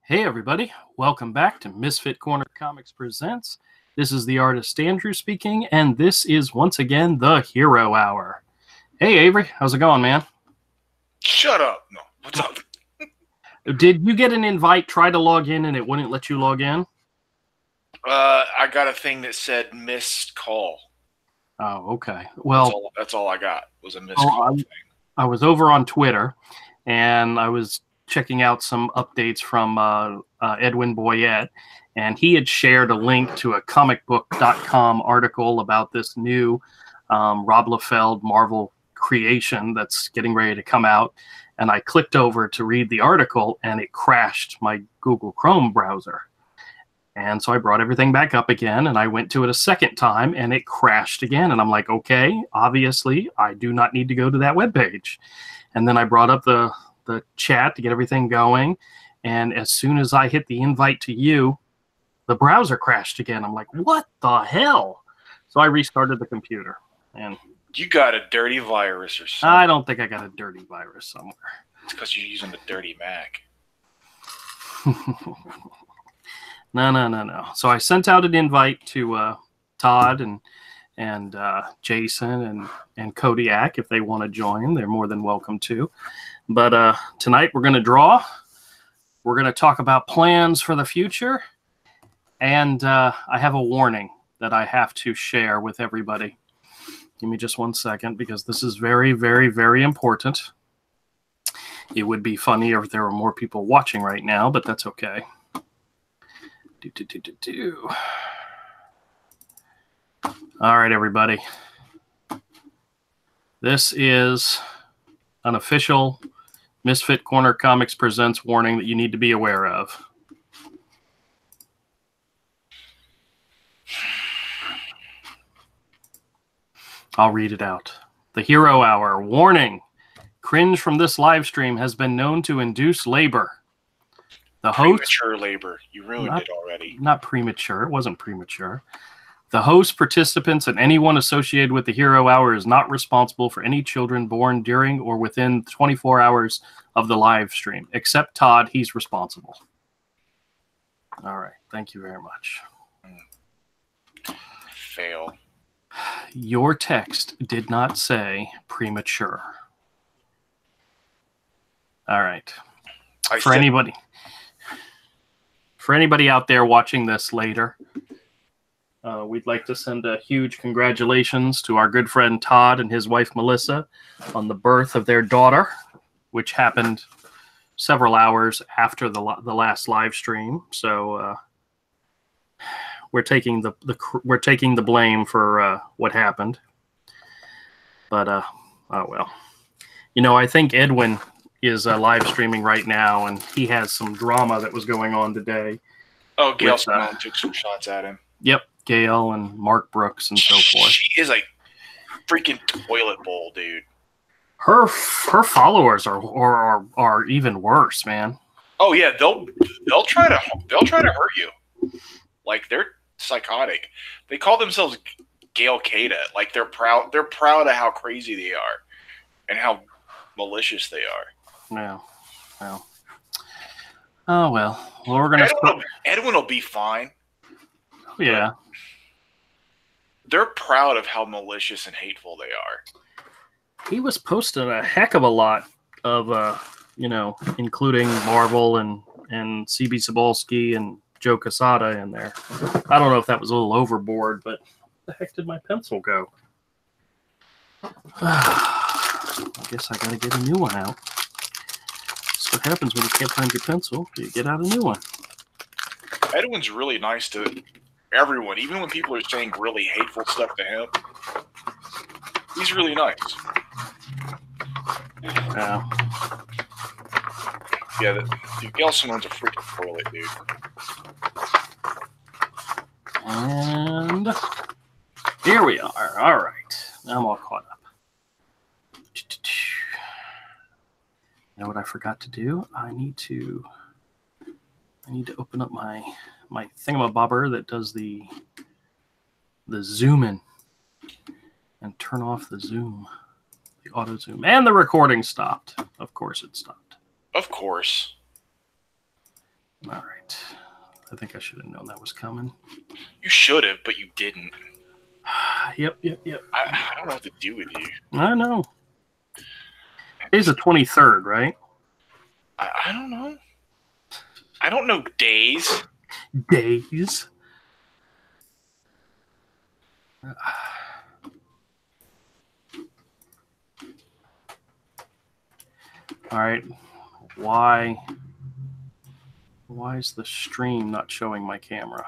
Hey everybody, welcome back to Misfit Corner Comics Presents. This is the artist Andrew speaking, and this is once again the Hero Hour. Hey Avery, how's it going, man? Shut up. No, what's up? Did you get an invite, try to log in, and it wouldn't let you log in? I got a thing that said missed call. Oh, okay. Well, that's all I got was a missed call thing. I was over on Twitter, and I was checking out some updates from Edwin Boyette, and he had shared a link to a comicbook.com article about this new Rob Liefeld Marvel creation that's getting ready to come out. And I clicked over to read the article, and it crashed my Google Chrome browser. And so I brought everything back up again, and I went to it a second time, and it crashed again. And I'm like, okay, obviously, I do not need to go to that webpage. And then I brought up the chat to get everything going. And as soon as I hit the invite to you, the browser crashed again. I'm like, what the hell? So I restarted the computer. And you got a dirty virus or something. I don't think I got a dirty virus somewhere. It's because you're using a dirty Mac. No. So I sent out an invite to Todd and Jason and Kodiak if they want to join. They're more than welcome to. But tonight we're going to draw. We're going to talk about plans for the future. And I have a warning that I have to share with everybody. Give me just 1 second because this is very, very, very important. It would be funnier if there were more people watching right now, but that's okay. All right, everybody. This is an official Misfit Corner Comics Presents warning that you need to be aware of. I'll read it out. The Hero Hour. Warning. Cringe from this live stream has been known to induce labor. The host... Premature labor. You ruined it already. Not premature. It wasn't premature. The host, participants, and anyone associated with the Hero Hour is not responsible for any children born during or within 24 hours of the live stream. Except Todd, he's responsible. All right. Thank you very much. Fail. Your text did not say premature. All right. For anybody out there watching this later, we'd like to send a huge congratulations to our good friend Todd and his wife Melissa on the birth of their daughter, which happened several hours after the last live stream. So we're taking the blame for what happened. But oh well. You know, I think Edwin is live streaming right now, and he has some drama that was going on today. Oh, Gail Simone took some shots at him. Yep, Gail and Mark Brooks and so forth. She is a freaking toilet bowl, dude. Her followers are even worse, man. Oh yeah, they'll try to hurt you. Like, they're psychotic. They call themselves Gail Cada. Like, they're proud of how crazy they are and how malicious they are. No. Well. Oh well. Well, we're gonna. Edwin will be fine. Yeah. They're proud of how malicious and hateful they are. He was posting a heck of a lot of, including Marvel and CB Cebulski and Joe Quesada in there. I don't know if that was a little overboard, but where the heck did my pencil go? I guess I gotta get a new one out. That's what happens when you can't find your pencil. You get out a new one. Edwin's really nice to everyone, even when people are saying really hateful stuff to him. He's really nice. Yeah. Yeah, Gail Simone's a freaking toilet, dude. And here we are. All right. Now I'm all caught up. You know what I forgot to do? I need to open up my thingamabobber that does the zoom in and turn off the zoom, the auto zoom, and the recording stopped. Of course it stopped. Of course. All right. I think I should have known that was coming. You should have, but you didn't. Yep. I don't know what to do with you. I know. Today's the 23rd, right? I don't know. I don't know days. Days. All right. Why is the stream not showing my camera?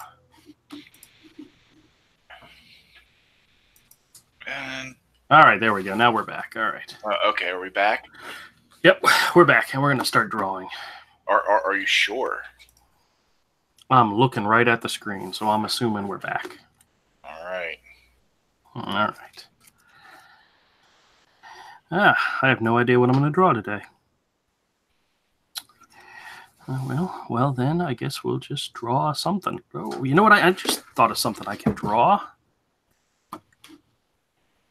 And all right, there we go. Now we're back. All right. Okay, are we back? Yep, we're back, and we're going to start drawing. Are you sure? I'm looking right at the screen, so I'm assuming we're back. All right. All right. I have no idea what I'm going to draw today. Well, then I guess we'll just draw something. Oh, you know what? I just thought of something I can draw.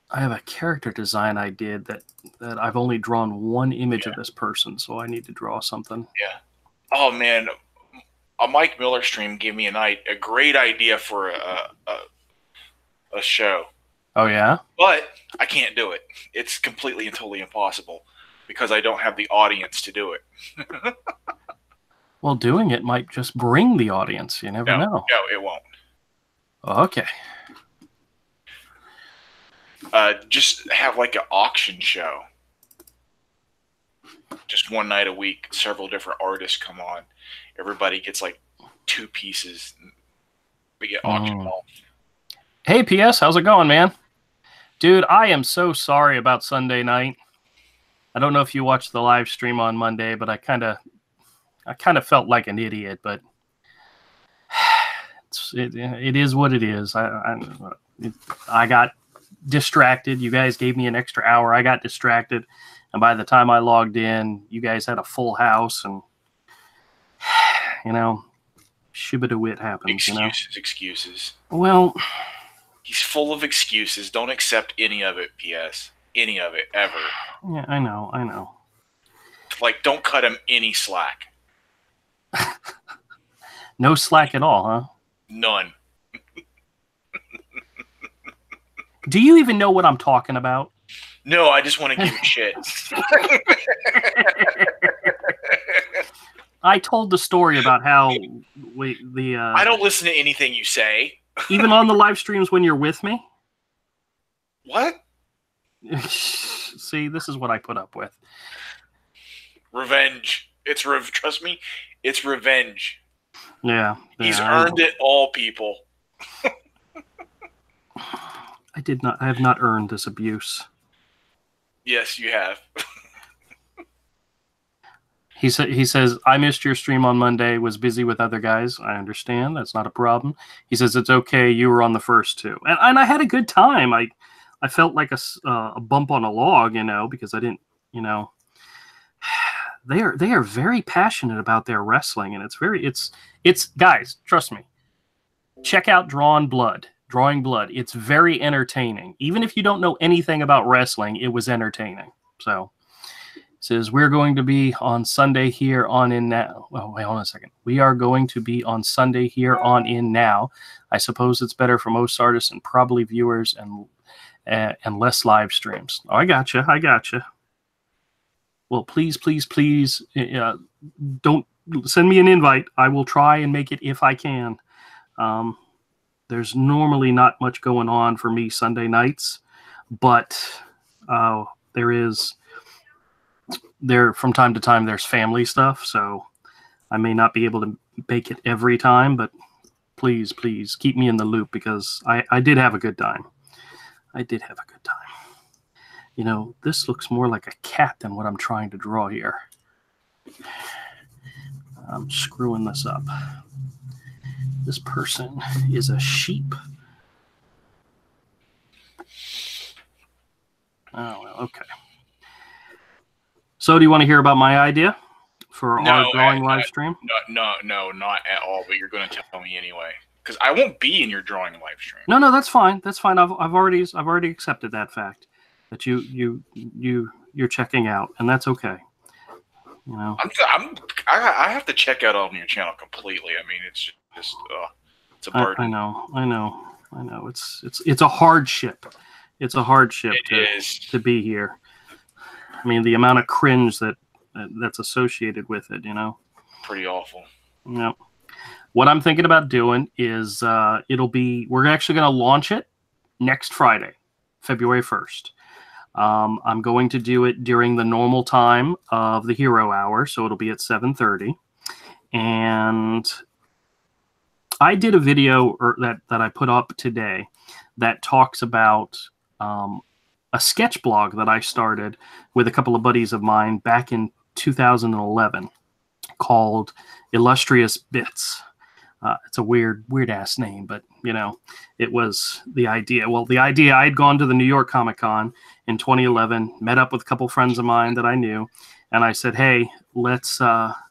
I have a character design I did that I've only drawn one image of this person, so I need to draw something. Yeah. Oh man, a Mike Miller stream gave me a great idea for a show. Oh yeah? But I can't do it. It's completely and totally impossible because I don't have the audience to do it. Well, doing it might just bring the audience. You never know. No, it won't. Okay. Just have like an auction show. Just one night a week, several different artists come on. Everybody gets like 2 pieces. We get auctioned off. Hey, PS, how's it going, man? Dude, I am so sorry about Sunday night. I don't know if you watched the live stream on Monday, but I kind of felt like an idiot. But it is what it is. I got distracted. You guys gave me an extra hour. I got distracted, and by the time I logged in, you guys had a full house, and shibba-da-wit happens. Excuses. Well, he's full of excuses. Don't accept any of it, PS. Any of it, ever. Yeah, I know. Like, don't cut him any slack. No slack at all, huh? None. Do you even know what I'm talking about? No, I just want to give you shit. I told the story about how I don't listen to anything you say. Even on the live streams when you're with me? What? See, this is what I put up with. Revenge. Trust me, it's revenge. Yeah. He's earned it all, people. I have not earned this abuse. Yes, you have. He says, I missed your stream on Monday, was busy with other guys. I understand. That's not a problem. He says, it's okay. You were on the first 2. And I had a good time. I felt like a bump on a log, because I didn't, they are very passionate about their wrestling. And it's guys, trust me, check out Drawing Blood. It's very entertaining. Even if you don't know anything about wrestling, it was entertaining. So it says, we're going to be on Sunday here on in now. Oh, wait, hold on a second. We are going to be on Sunday here on in now. I suppose it's better for most artists and probably viewers and less live streams. Oh, I gotcha. Well, please, don't send me an invite. I will try and make it if I can. There's normally not much going on for me Sunday nights, but there from time to time there's family stuff, so I may not be able to make it every time, but please keep me in the loop because I did have a good time. This looks more like a cat than what I'm trying to draw here. I'm screwing this up. This person is a sheep. Oh, well, okay. So do you want to hear about my idea for our drawing live stream? No, not at all, but you're going to tell me anyway. Because I won't be in your drawing live stream. No, that's fine. I've already accepted that fact that you're checking out, and that's okay. You know, I have to check out on your channel completely. I mean, it's just it's a burden. I know. It's a hardship. It's a hardship to be here. I mean, the amount of cringe that's associated with it, you know. Pretty awful. Yeah. What I'm thinking about doing is we're actually going to launch it next Friday, February 1st. I'm going to do it during the normal time of the Hero Hour, so it'll be at 7:30. And I did a video that I put up today that talks about a sketch blog that I started with a couple of buddies of mine back in 2011 called Illustrious Bits. It's a weird ass name, but you know, it was the idea. Well, the idea, I'd gone to the New York Comic Con in 2011, met up with a couple friends of mine that I knew, and I said, hey, let's,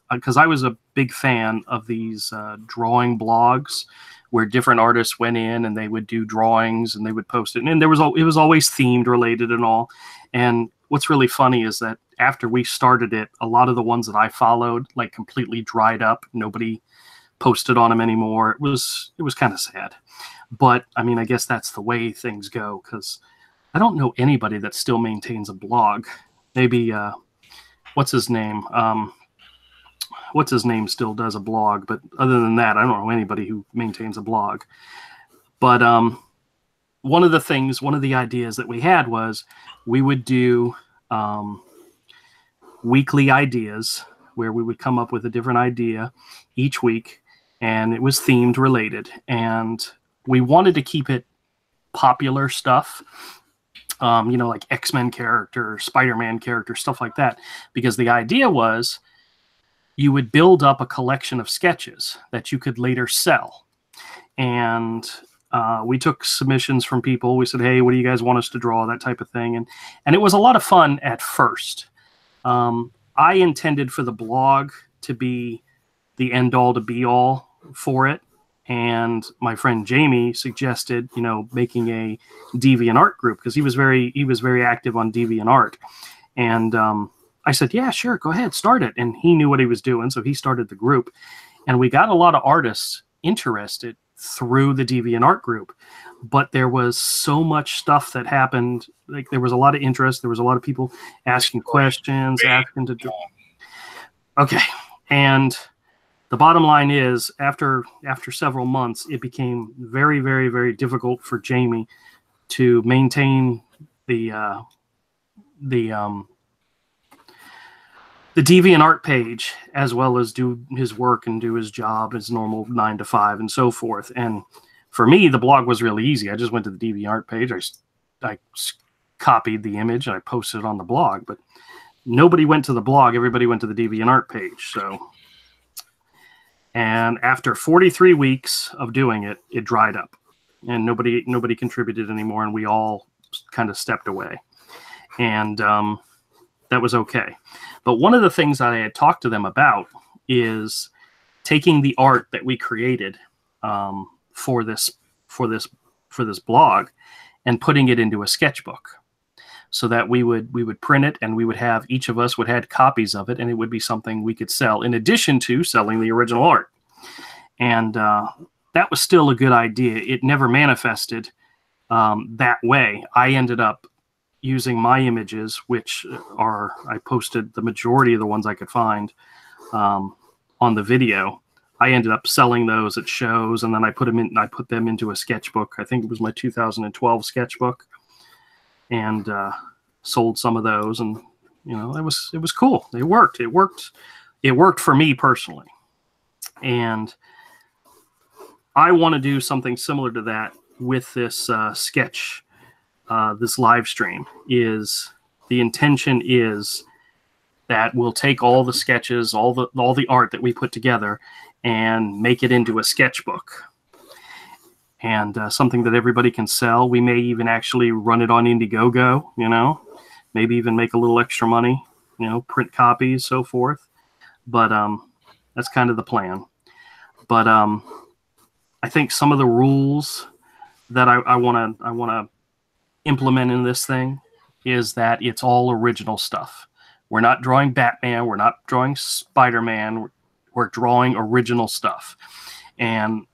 because I was a big fan of these drawing blogs where different artists went in and they would do drawings and they would post it. And it was always themed related and all. And what's really funny is that after we started it, a lot of the ones that I followed like completely dried up. Nobody posted on them anymore. It was kind of sad. But I mean, I guess that's the way things go, because I don't know anybody that still maintains a blog. Maybe what's his name? What's his name still does a blog, but other than that, I don't know anybody who maintains a blog. But one of the ideas that we had was we would do weekly ideas where we would come up with a different idea each week, and it was themed related. And we wanted to keep it popular stuff, you know, like X-Men character, Spider-Man character, stuff like that, because the idea was you would build up a collection of sketches that you could later sell. And we took submissions from people. We said, hey, what do you guys want us to draw? That type of thing. And it was a lot of fun at first. I intended for the blog to be the end all to be all for it. And my friend Jamie suggested, you know, making a DeviantArt group, because he was very active on DeviantArt. And I said, yeah, sure, go ahead, start it. And he knew what he was doing, so he started the group. And we got a lot of artists interested through the DeviantArt group. But there was so much stuff that happened. Like, there was a lot of interest. There was a lot of people asking questions, asking to do. Okay. And the bottom line is, after several months, it became very, very, very difficult for Jamie to maintain the DeviantArt page, as well as do his work and do his job, his normal 9 to 5 and so forth. And for me, the blog was really easy. I just went to the DeviantArt page. I copied the image and I posted it on the blog, but nobody went to the blog. Everybody went to the DeviantArt page. So, and after 43 weeks of doing it, it dried up, and nobody contributed anymore, and we all kind of stepped away. And that was okay. But one of the things that I had talked to them about is taking the art that we created for this blog and putting it into a sketchbook, so that we would print it, and we would have, each of us would have copies of it, and it would be something we could sell in addition to selling the original art. And that was still a good idea. It never manifested that way. I ended up using my images, which I posted the majority of the ones I could find on the video. I ended up selling those at shows, and then I put them into a sketchbook. I think it was my 2012 sketchbook, and sold some of those. And you know, it was cool. It worked. It worked for me personally, and I want to do something similar to that with this sketch. This live stream is, the intention is that we'll take all the sketches, all the art that we put together, and make it into a sketchbook, and something that everybody can sell. We may even actually run it on Indiegogo, you know, maybe even make a little extra money, you know, print copies, so forth. But that's kind of the plan. But I think some of the rules that I want to implement in this thing is that it's all original stuff. We're not drawing Batman. We're not drawing Spider-Man. We're drawing original stuff. And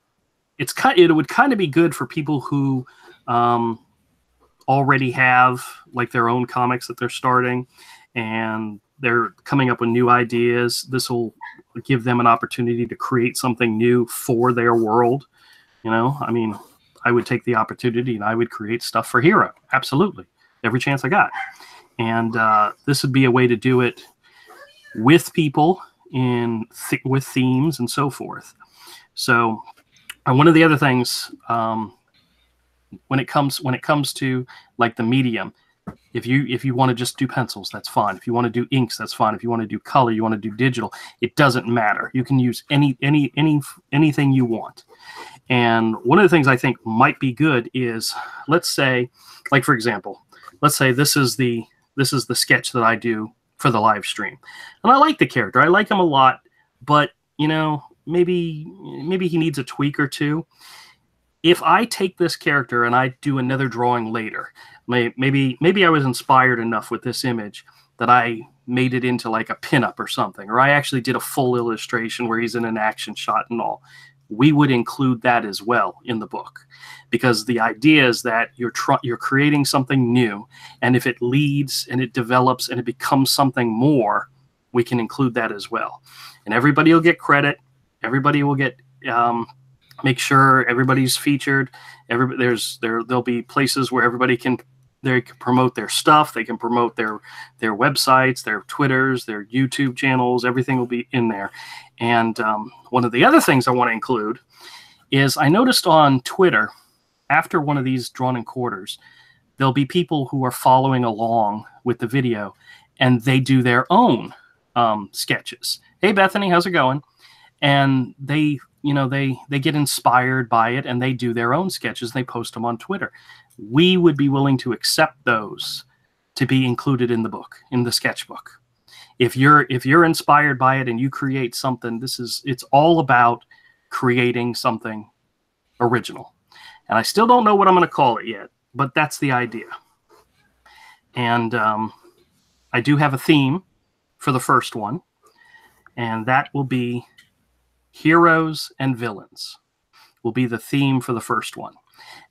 it would kind of be good for people who already have like their own comics that they're starting and they're coming up with new ideas. This will give them an opportunity to create something new for their world. You know, I mean, I would take the opportunity and I would create stuff for Hero. Absolutely. Every chance I got. And this would be a way to do it with people with themes and so forth. So one of the other things when it comes to like the medium, if you want to just do pencils, that's fine. If you want to do inks, that's fine. If you want to do color, you want to do digital, it doesn't matter. You can use anything you want. And one of the things I think might be good is, let's say, like for example, let's say this is the sketch that I do for the live stream, and I like the character. I like him a lot, but you know, maybe he needs a tweak or two. If I take this character and I do another drawing later, maybe I was inspired enough with this image that I made it into like a pinup or something, or I actually did a full illustration where he's in an action shot and all. We would include that as well in the book, because the idea is that you're creating something new, and if it leads and it develops and it becomes something more, we can include that as well. And everybody will get credit. Everybody will get make sure everybody's featured. There'll be places where everybody can promote their stuff. They can promote their websites, their Twitters, their YouTube channels. Everything will be in there. And one of the other things I want to include is I noticed on Twitter, after one of these drawn in quarters, there'll be people who are following along with the video, and they do their own sketches. Hey, Bethany, how's it going? And they get inspired by it, and they do their own sketches. They post them on Twitter. We would be willing to accept those to be included in the book, in the sketchbook. If you're inspired by it and you create something, it's all about creating something original. And I still don't know what I'm going to call it yet, but that's the idea. And I do have a theme for the first one, and that will be heroes and villains will be the theme for the first one.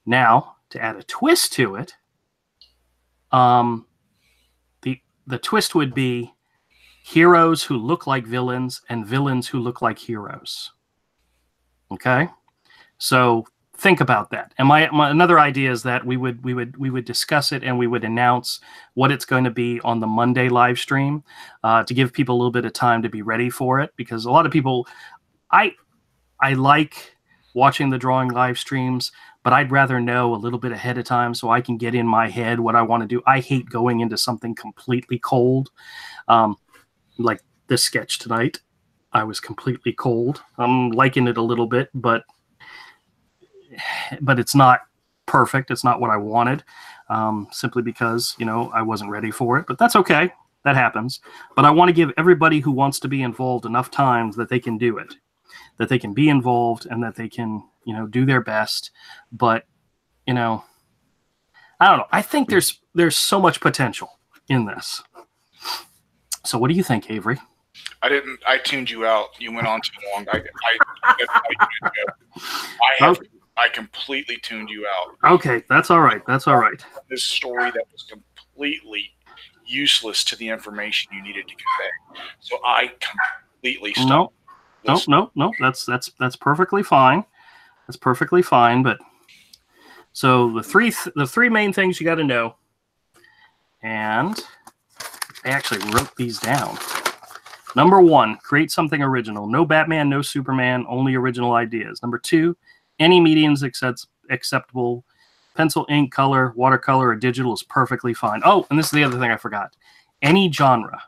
Now, to add a twist to it, the twist would be heroes who look like villains and villains who look like heroes. Okay? So think about that. And my another idea is that we would discuss it, and we would announce what it's going to be on the Monday live stream to give people a little bit of time to be ready for it, because a lot of people, I like watching the drawing live streams, but I'd rather know a little bit ahead of time so I can get in my head what I want to do. I hate going into something completely cold. Like this sketch tonight, I was completely cold. I'm liking it a little bit, but it's not perfect. It's not what I wanted, simply because, I wasn't ready for it. But that's okay. That happens. But I want to give everybody who wants to be involved enough time that they can do it, that they can be involved, and that they can, do their best. But, I don't know. I think there's so much potential in this. So what do you think, Avery? I tuned you out. You went on too long. I completely tuned you out. Okay, that's all right. That's all right. This story that was completely useless to the information you needed to convey. So I completely stopped. No. That's perfectly fine. That's perfectly fine. But so the three main things you got to know, and I actually wrote these down. Number 1, create something original. No Batman, no Superman, only original ideas. Number 2, any mediums acceptable. Pencil, ink, color, watercolor, or digital is perfectly fine. Oh, and this is the other thing I forgot. Any genre.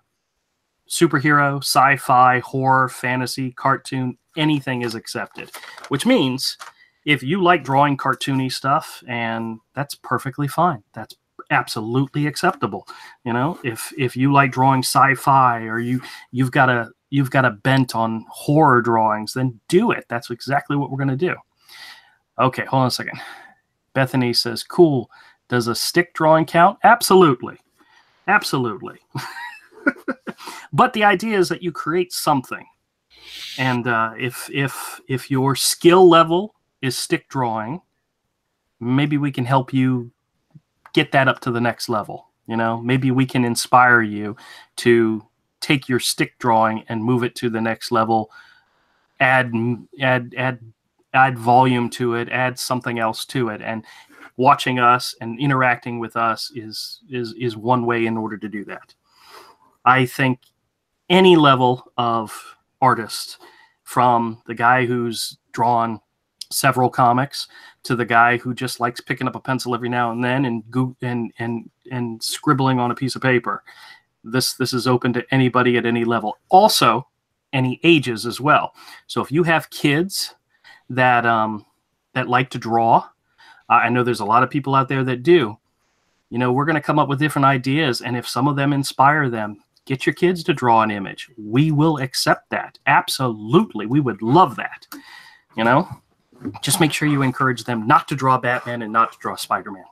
Superhero, sci-fi, horror, fantasy, cartoon, anything is accepted. Which means if you like drawing cartoony stuff, and that's perfectly fine. That's absolutely acceptable. If you like drawing sci-fi, or you've got a bent on horror drawings, then do it. That's exactly what we're going to do. Okay, hold on a second. Bethany says, cool. Does a stick drawing count? Absolutely. Absolutely. But the idea is that you create something. And if your skill level is stick drawing, maybe we can help you get that up to the next level. You know, maybe we can inspire you to take your stick drawing and move it to the next level, add volume to it, add something else to it. And watching us and interacting with us is one way in order to do that. I think any level of artist, from the guy who's drawn several comics to the guy who just likes picking up a pencil every now and then and scribbling on a piece of paper, this is open to anybody at any level. Also, any ages as well. So if you have kids that like to draw, I know there's a lot of people out there that do. You know, we're going to come up with different ideas, and if some of them inspire them, get your kids to draw an image. We will accept that. Absolutely. We would love that. You know, just make sure you encourage them not to draw Batman and not to draw Spider-Man.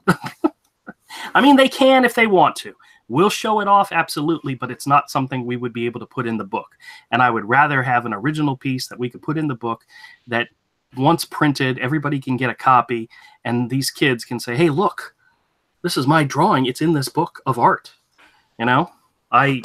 I mean, they can if they want to. We'll show it off, absolutely, but it's not something we would be able to put in the book. And I would rather have an original piece that we could put in the book that once printed, everybody can get a copy, and these kids can say, hey, look, this is my drawing. It's in this book of art. You know, I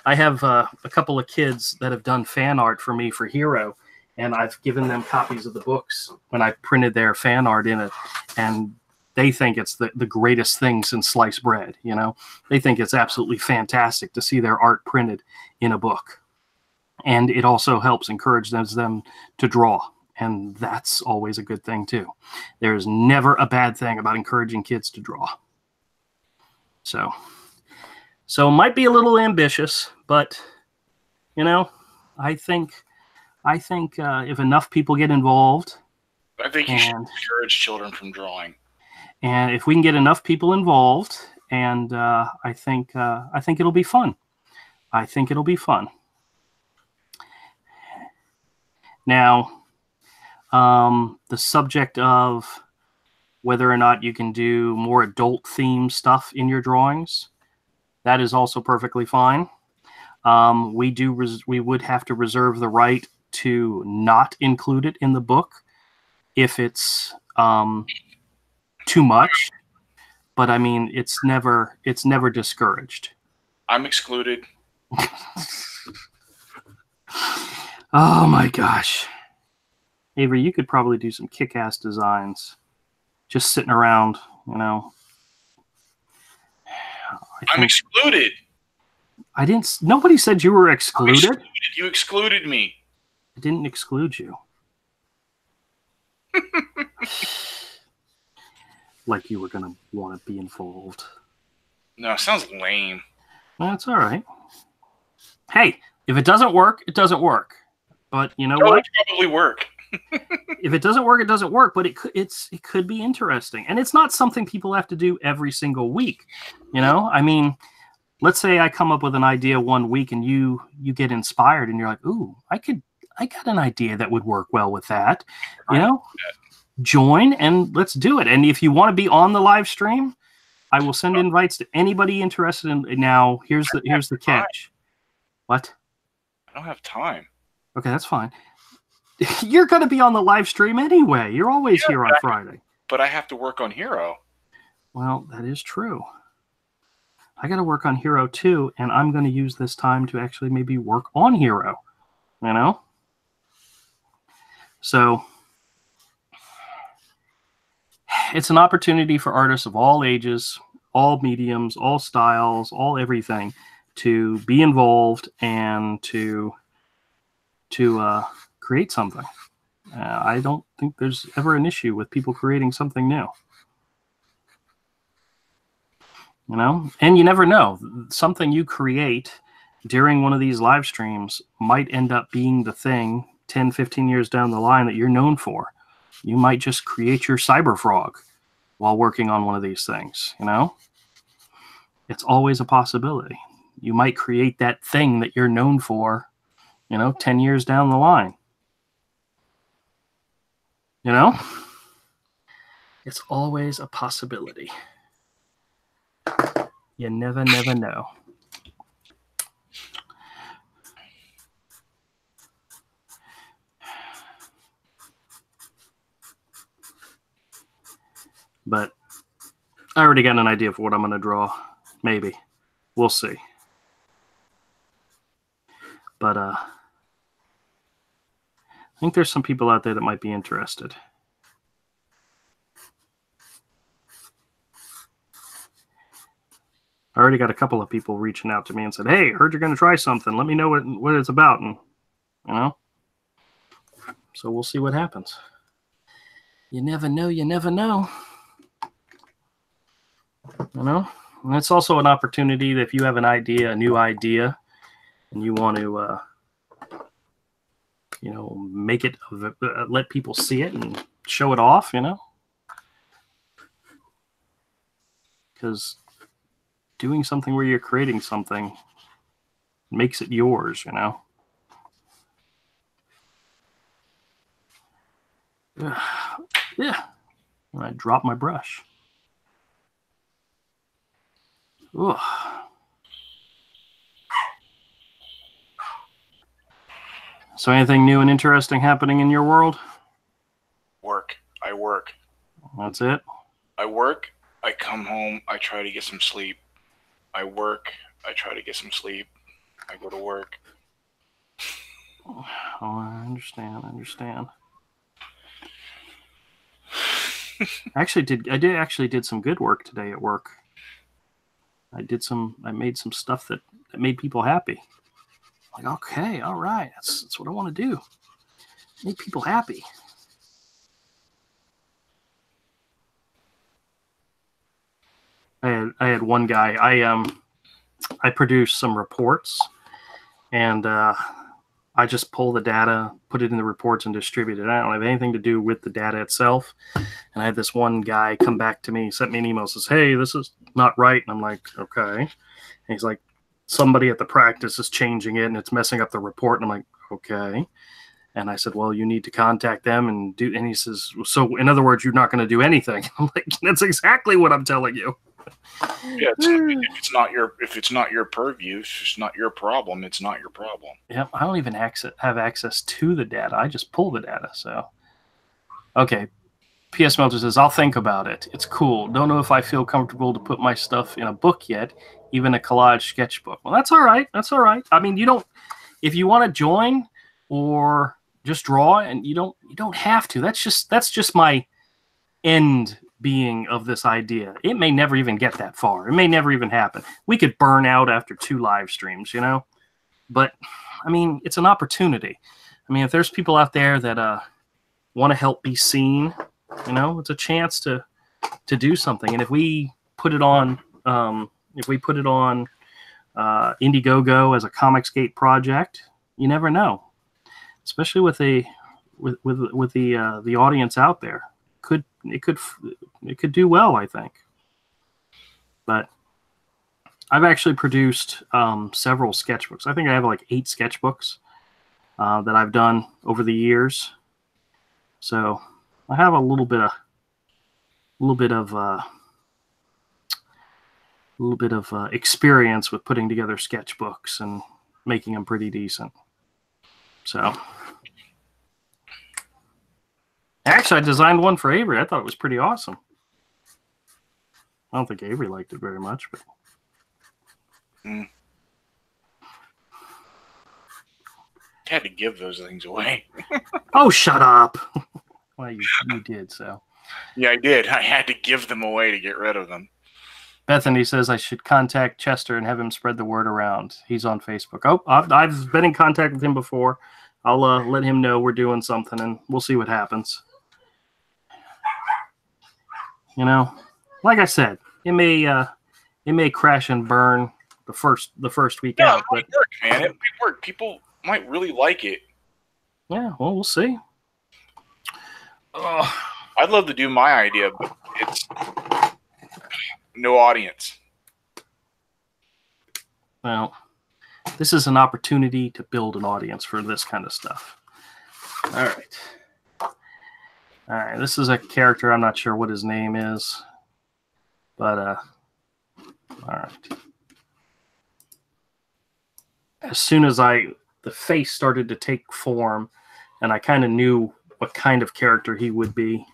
have a couple of kids that have done fan art for me for Hero, and I've given them copies of the books when I printed their fan art in it, and they think it's the greatest thing since sliced bread. You know, they think it's absolutely fantastic to see their art printed in a book, and it also helps encourage them to draw. And that's always a good thing, too. There's never a bad thing about encouraging kids to draw. So it might be a little ambitious, but, you know, I think if enough people get involved. I think you should encourage children from drawing. And if we can get enough people involved, and I think it'll be fun. I think it'll be fun. Now, the subject of whether or not you can do more adult themed stuff in your drawings, that is also perfectly fine. We would have to reserve the right to not include it in the book if it's too much. But I mean, it's never discouraged. I'm excluded. Oh my gosh. Avery, you could probably do some kick-ass designs just sitting around, you know. I'm excluded. Nobody said you were excluded. You excluded me. I didn't exclude you. Like you were going to want to be involved. No, it sounds lame. That's all right. Hey, if it doesn't work, it doesn't work. But you know what? It probably work. If it doesn't work, it doesn't work. But it could be interesting, and it's not something people have to do every single week. You know, I mean, let's say I come up with an idea one week, and you get inspired, and you're like, "Ooh, I got an idea that would work well with that." You know, join and let's do it. And if you want to be on the live stream, I will send invites to anybody interested in. Now, here's the catch. What? I don't have time. Okay, that's fine. You're going to be on the live stream anyway. You're always here on Friday. But I have to work on Hero. Well, that is true. I got to work on Hero too, and I'm going to use this time to actually maybe work on Hero. You know? So it's an opportunity for artists of all ages, all mediums, all styles, all everything to be involved and to create something. I don't think there's ever an issue with people creating something new. You know, and you never know. Something you create during one of these live streams might end up being the thing 10, 15 years down the line that you're known for. You might just create your cyber frog while working on one of these things, you know? It's always a possibility. You might create that thing that you're known for, you know, 10 years down the line. You know? It's always a possibility. You never know. But I already got an idea of what I'm going to draw. Maybe. We'll see. But I think there's some people out there that might be interested. I already got a couple of people reaching out to me and said, hey, heard you're going to try something. Let me know what it's about. And, you know, so we'll see what happens. You never know. You never know. You know, and it's also an opportunity that if you have an idea, a new idea, and you want to, you know, make it, let people see it and show it off, you know, because doing something where you're creating something makes it yours, you know. Yeah. And I drop my brush. Ooh. So anything new and interesting happening in your world? Work. I work. That's it? I work. I come home. I try to get some sleep. I work. I try to get some sleep. I go to work. Oh, I understand. I actually did some good work today at work. I made some stuff that made people happy. Like, okay, all right, that's what I want to do. Make people happy. I had one guy. I produced some reports, and I just pull the data, put it in the reports, and distribute it. I don't have anything to do with the data itself. And I had this one guy come back to me, sent me an email, says, hey, this is not right. And I'm like, okay. And he's like, somebody at the practice is changing it, and it's messing up the report. And I'm like, okay. And I said, well, you need to contact them and do. And he says, so in other words, you're not going to do anything. I'm like, that's exactly what I'm telling you. Yeah, if it's not your purview, it's just not your problem. It's not your problem. Yep, I don't even have access to the data. I just pull the data. So, okay. P.S. Melter says, I'll think about it. It's cool. Don't know if I feel comfortable to put my stuff in a book yet, even a collage sketchbook. Well, that's all right. That's all right. I mean, if you want to join or just draw, and you don't have to. That's just my end being of this idea. It may never even get that far. It may never even happen. We could burn out after 2 live streams, you know? But, I mean, it's an opportunity. I mean, if there's people out there that want to help be seen, you know, it's a chance to do something. And if we put it on, Indiegogo as a Comicsgate project, you never know. Especially with the audience out there. It could do well, I think. But I've actually produced several sketchbooks. I think I have like 8 sketchbooks that I've done over the years. So I have a little bit of experience with putting together sketchbooks and making them pretty decent. So. Actually, I designed one for Avery. I thought it was pretty awesome. I don't think Avery liked it very much, but Had to give those things away. Oh, shut up! Well, you did so. Yeah, I did. I had to give them away to get rid of them. Bethany says I should contact Chester and have him spread the word around. He's on Facebook. Oh, I've been in contact with him before. I'll let him know we're doing something, and we'll see what happens. You know, like I said, it may crash and burn the first week out, but it might work, man. It might work. People might really like it. Yeah, well, we'll see. I'd love to do my idea, but it's no audience. Well, this is an opportunity to build an audience for this kind of stuff. All right, this is a character. I'm not sure what his name is, but all right. As soon as the face started to take form, and I kind of knew what kind of character he would be,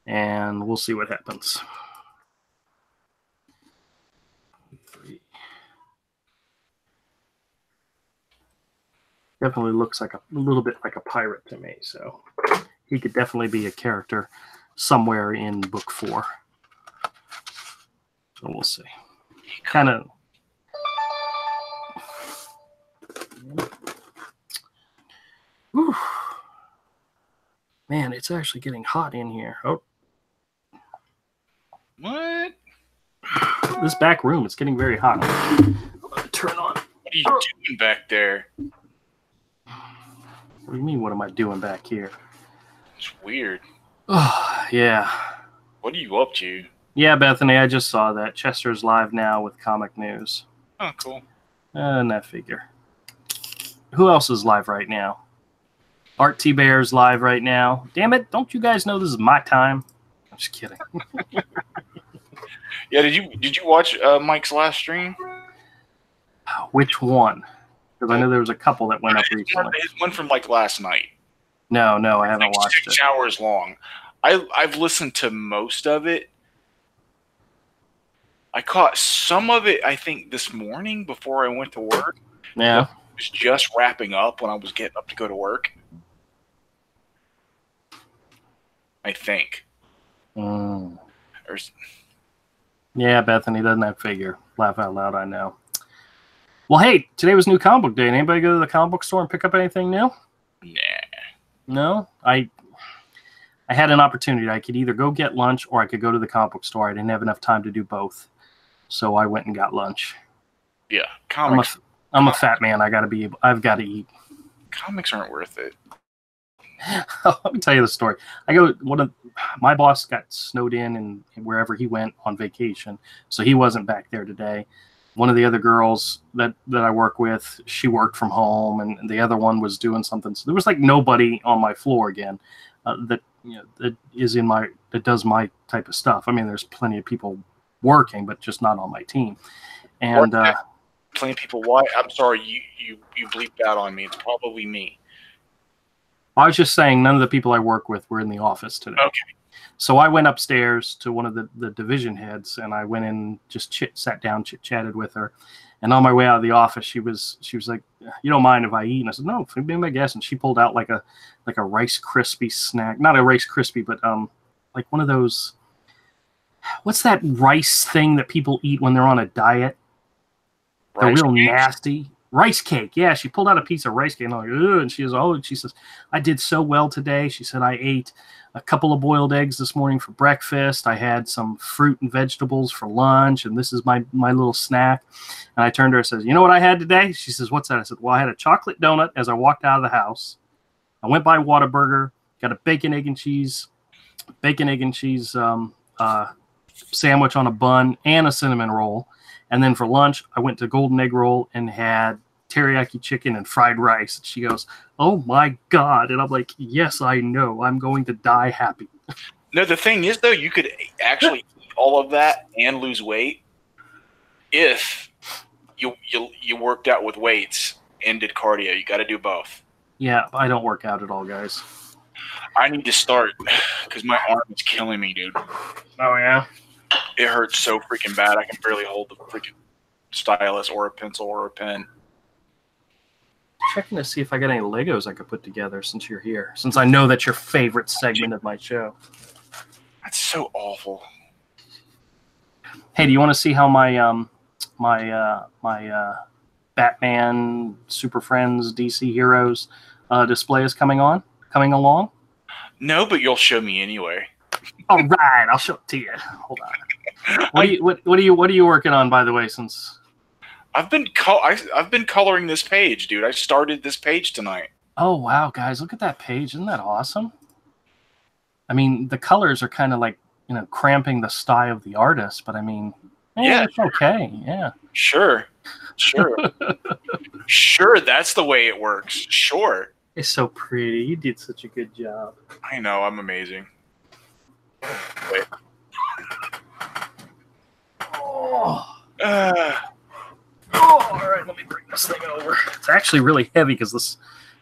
and we'll see what happens. Definitely looks like a little bit like a pirate to me, so he could definitely be a character somewhere in book 4. So we'll see. Kind of. Man, it's actually getting hot in here. Oh. What? This back room, it's getting very hot. I'm gonna turn on. What are you doing back there? What do you mean, what am I doing back here? It's weird. Oh, yeah. What are you up to? Yeah, Bethany, I just saw that. Chester's live now with comic news. Oh, cool. And that figure. Who else is live right now? Art T Bear's live right now. Damn it, don't you guys know this is my time? I'm just kidding. Yeah, did you watch Mike's last stream? Which one? Because I know there was a couple that went up recently. His one from like last night. No, I haven't like watched 6 it. hours long. I've listened to most of it. I caught some of it, I think, this morning before I went to work. Yeah. It was just wrapping up when I was getting up to go to work. I think. Yeah, Bethany doesn't have figure. Laugh out loud, I know. Well, hey, today was New Comic Book Day. Did anybody go to the comic book store and pick up anything new? Nah. No? I had an opportunity. I could either go get lunch or I could go to the comic book store. I didn't have enough time to do both. So I went and got lunch. Yeah, comics. I'm a fat man. I've got to eat. Comics aren't worth it. Let me tell you the story. My boss got snowed in and wherever he went on vacation, so he wasn't back there today. One of the other girls that I work with, she worked from home, and the other one was doing something. So there was like nobody on my floor again that does my type of stuff. I mean, there's plenty of people working, but just not on my team. And plenty of people. Why? I'm sorry, you bleeped out on me. It's probably me. I was just saying none of the people I work with were in the office today. Okay. So I went upstairs to one of the division heads, and I went in, just sat down, chit-chatted with her. And on my way out of the office, she was like, "You don't mind if I eat?" And I said, "No, be my guest." And she pulled out like a Rice Krispie snack, not a Rice Krispie, but like one of those. What's that rice thing that people eat when they're on a diet? They're real nasty. Rice cake. Yeah, she pulled out a piece of rice cake. And I'm like, ugh. And she says, "I did so well today." She said, "I ate a couple of boiled eggs this morning for breakfast. I had some fruit and vegetables for lunch, and this is my little snack." And I turned to her and said, "You know what I had today?" She says, "What's that?" I said, "Well, I had a chocolate donut as I walked out of the house. I went by Whataburger, got a bacon, egg, and cheese sandwich on a bun and a cinnamon roll. And then for lunch, I went to Golden Egg Roll and had teriyaki chicken and fried rice." And she goes, "Oh my God." And I'm like, "Yes, I know. I'm going to die happy." No, the thing is, though, you could actually eat all of that and lose weight if you worked out with weights and did cardio. You got to do both. Yeah, I don't work out at all, guys. I need to start because my arm is killing me, dude. Oh, yeah? It hurts so freaking bad. I can barely hold the freaking stylus or a pencil or a pen. Checking to see if I got any Legos I could put together since you're here. Since I know that's your favorite segment of my show. That's so awful. Hey, do you want to see how my Batman Super Friends DC Heroes display is coming along? No, but you'll show me anyway. All right, I'll show it to you. Hold on. What are you working on, by the way? Since I've been coloring this page, dude. I started this page tonight. Oh wow, guys, look at that page! Isn't that awesome? I mean, the colors are kind of like cramping the style of the artist, but I mean, yeah, it's okay. Yeah, sure. Sure. That's the way it works. Sure. It's so pretty. You did such a good job. I know. I'm amazing. Wait. Oh. All right. Let me bring this thing over. It's actually really heavy because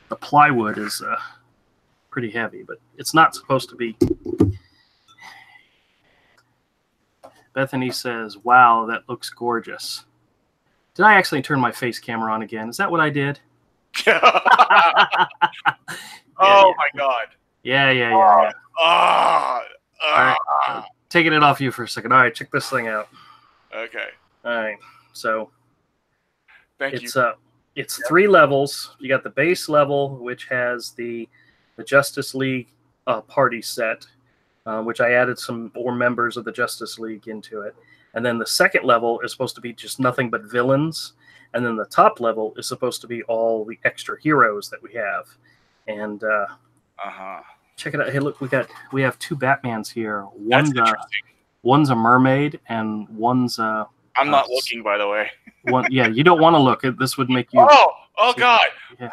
the plywood is pretty heavy, but it's not supposed to be. Bethany says, wow, that looks gorgeous. Did I actually turn my face camera on again? Is that what I did? Oh my God. Yeah. All right. Taking it off you for a second. All right, check this thing out. Okay. All right. So Thank you. It's 3 levels. You got the base level, which has the Justice League party set, which I added some more members of the Justice League into it. And then the second level is supposed to be just nothing but villains. And then the top level is supposed to be all the extra heroes that we have. And check it out. Hey, look, we have 2 Batmans here. One's a mermaid and one's a... I'm not looking, by the way. Yeah, you don't want to look. This would make you... Oh God! Yeah.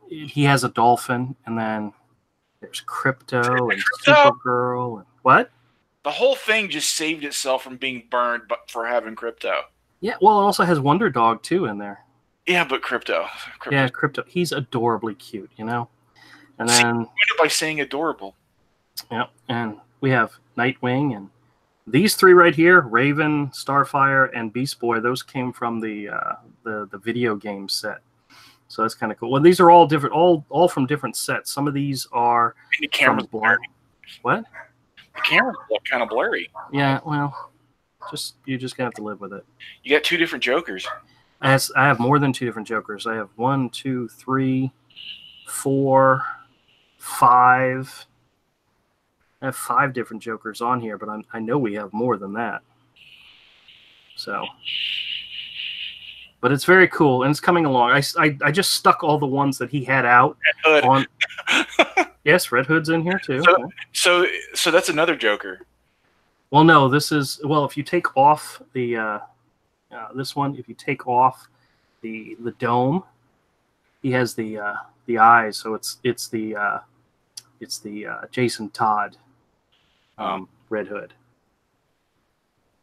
He has a dolphin, and then there's Crypto and Supergirl. And what? The whole thing just saved itself from being burned, but for having Crypto. Yeah, well, it also has Wonder Dog too in there. Yeah, but Crypto. Yeah, Crypto. He's adorably cute, you know. And then by saying adorable. Yeah, and we have Nightwing, and these 3 right here, Raven, Starfire, and Beast Boy. Those came from the video game set. So that's kind of cool. Well, these are all different, all from different sets. Some of these are the camera's blurry. What? The camera's kind of blurry. Yeah, well, you're just gonna have to live with it. You got 2 different Jokers. I have more than 2 different Jokers. I have 1, 2, 3, 4, 5. I have 5 different Jokers on here, but I know we have more than that. So, but it's very cool, and it's coming along. I just stuck all the ones that he had out on. Yes, Red Hood's in here too. So that's another Joker. Well, no, this is if you take off the this one, if you take off the dome, he has the eyes. So it's the Jason Todd Red Hood.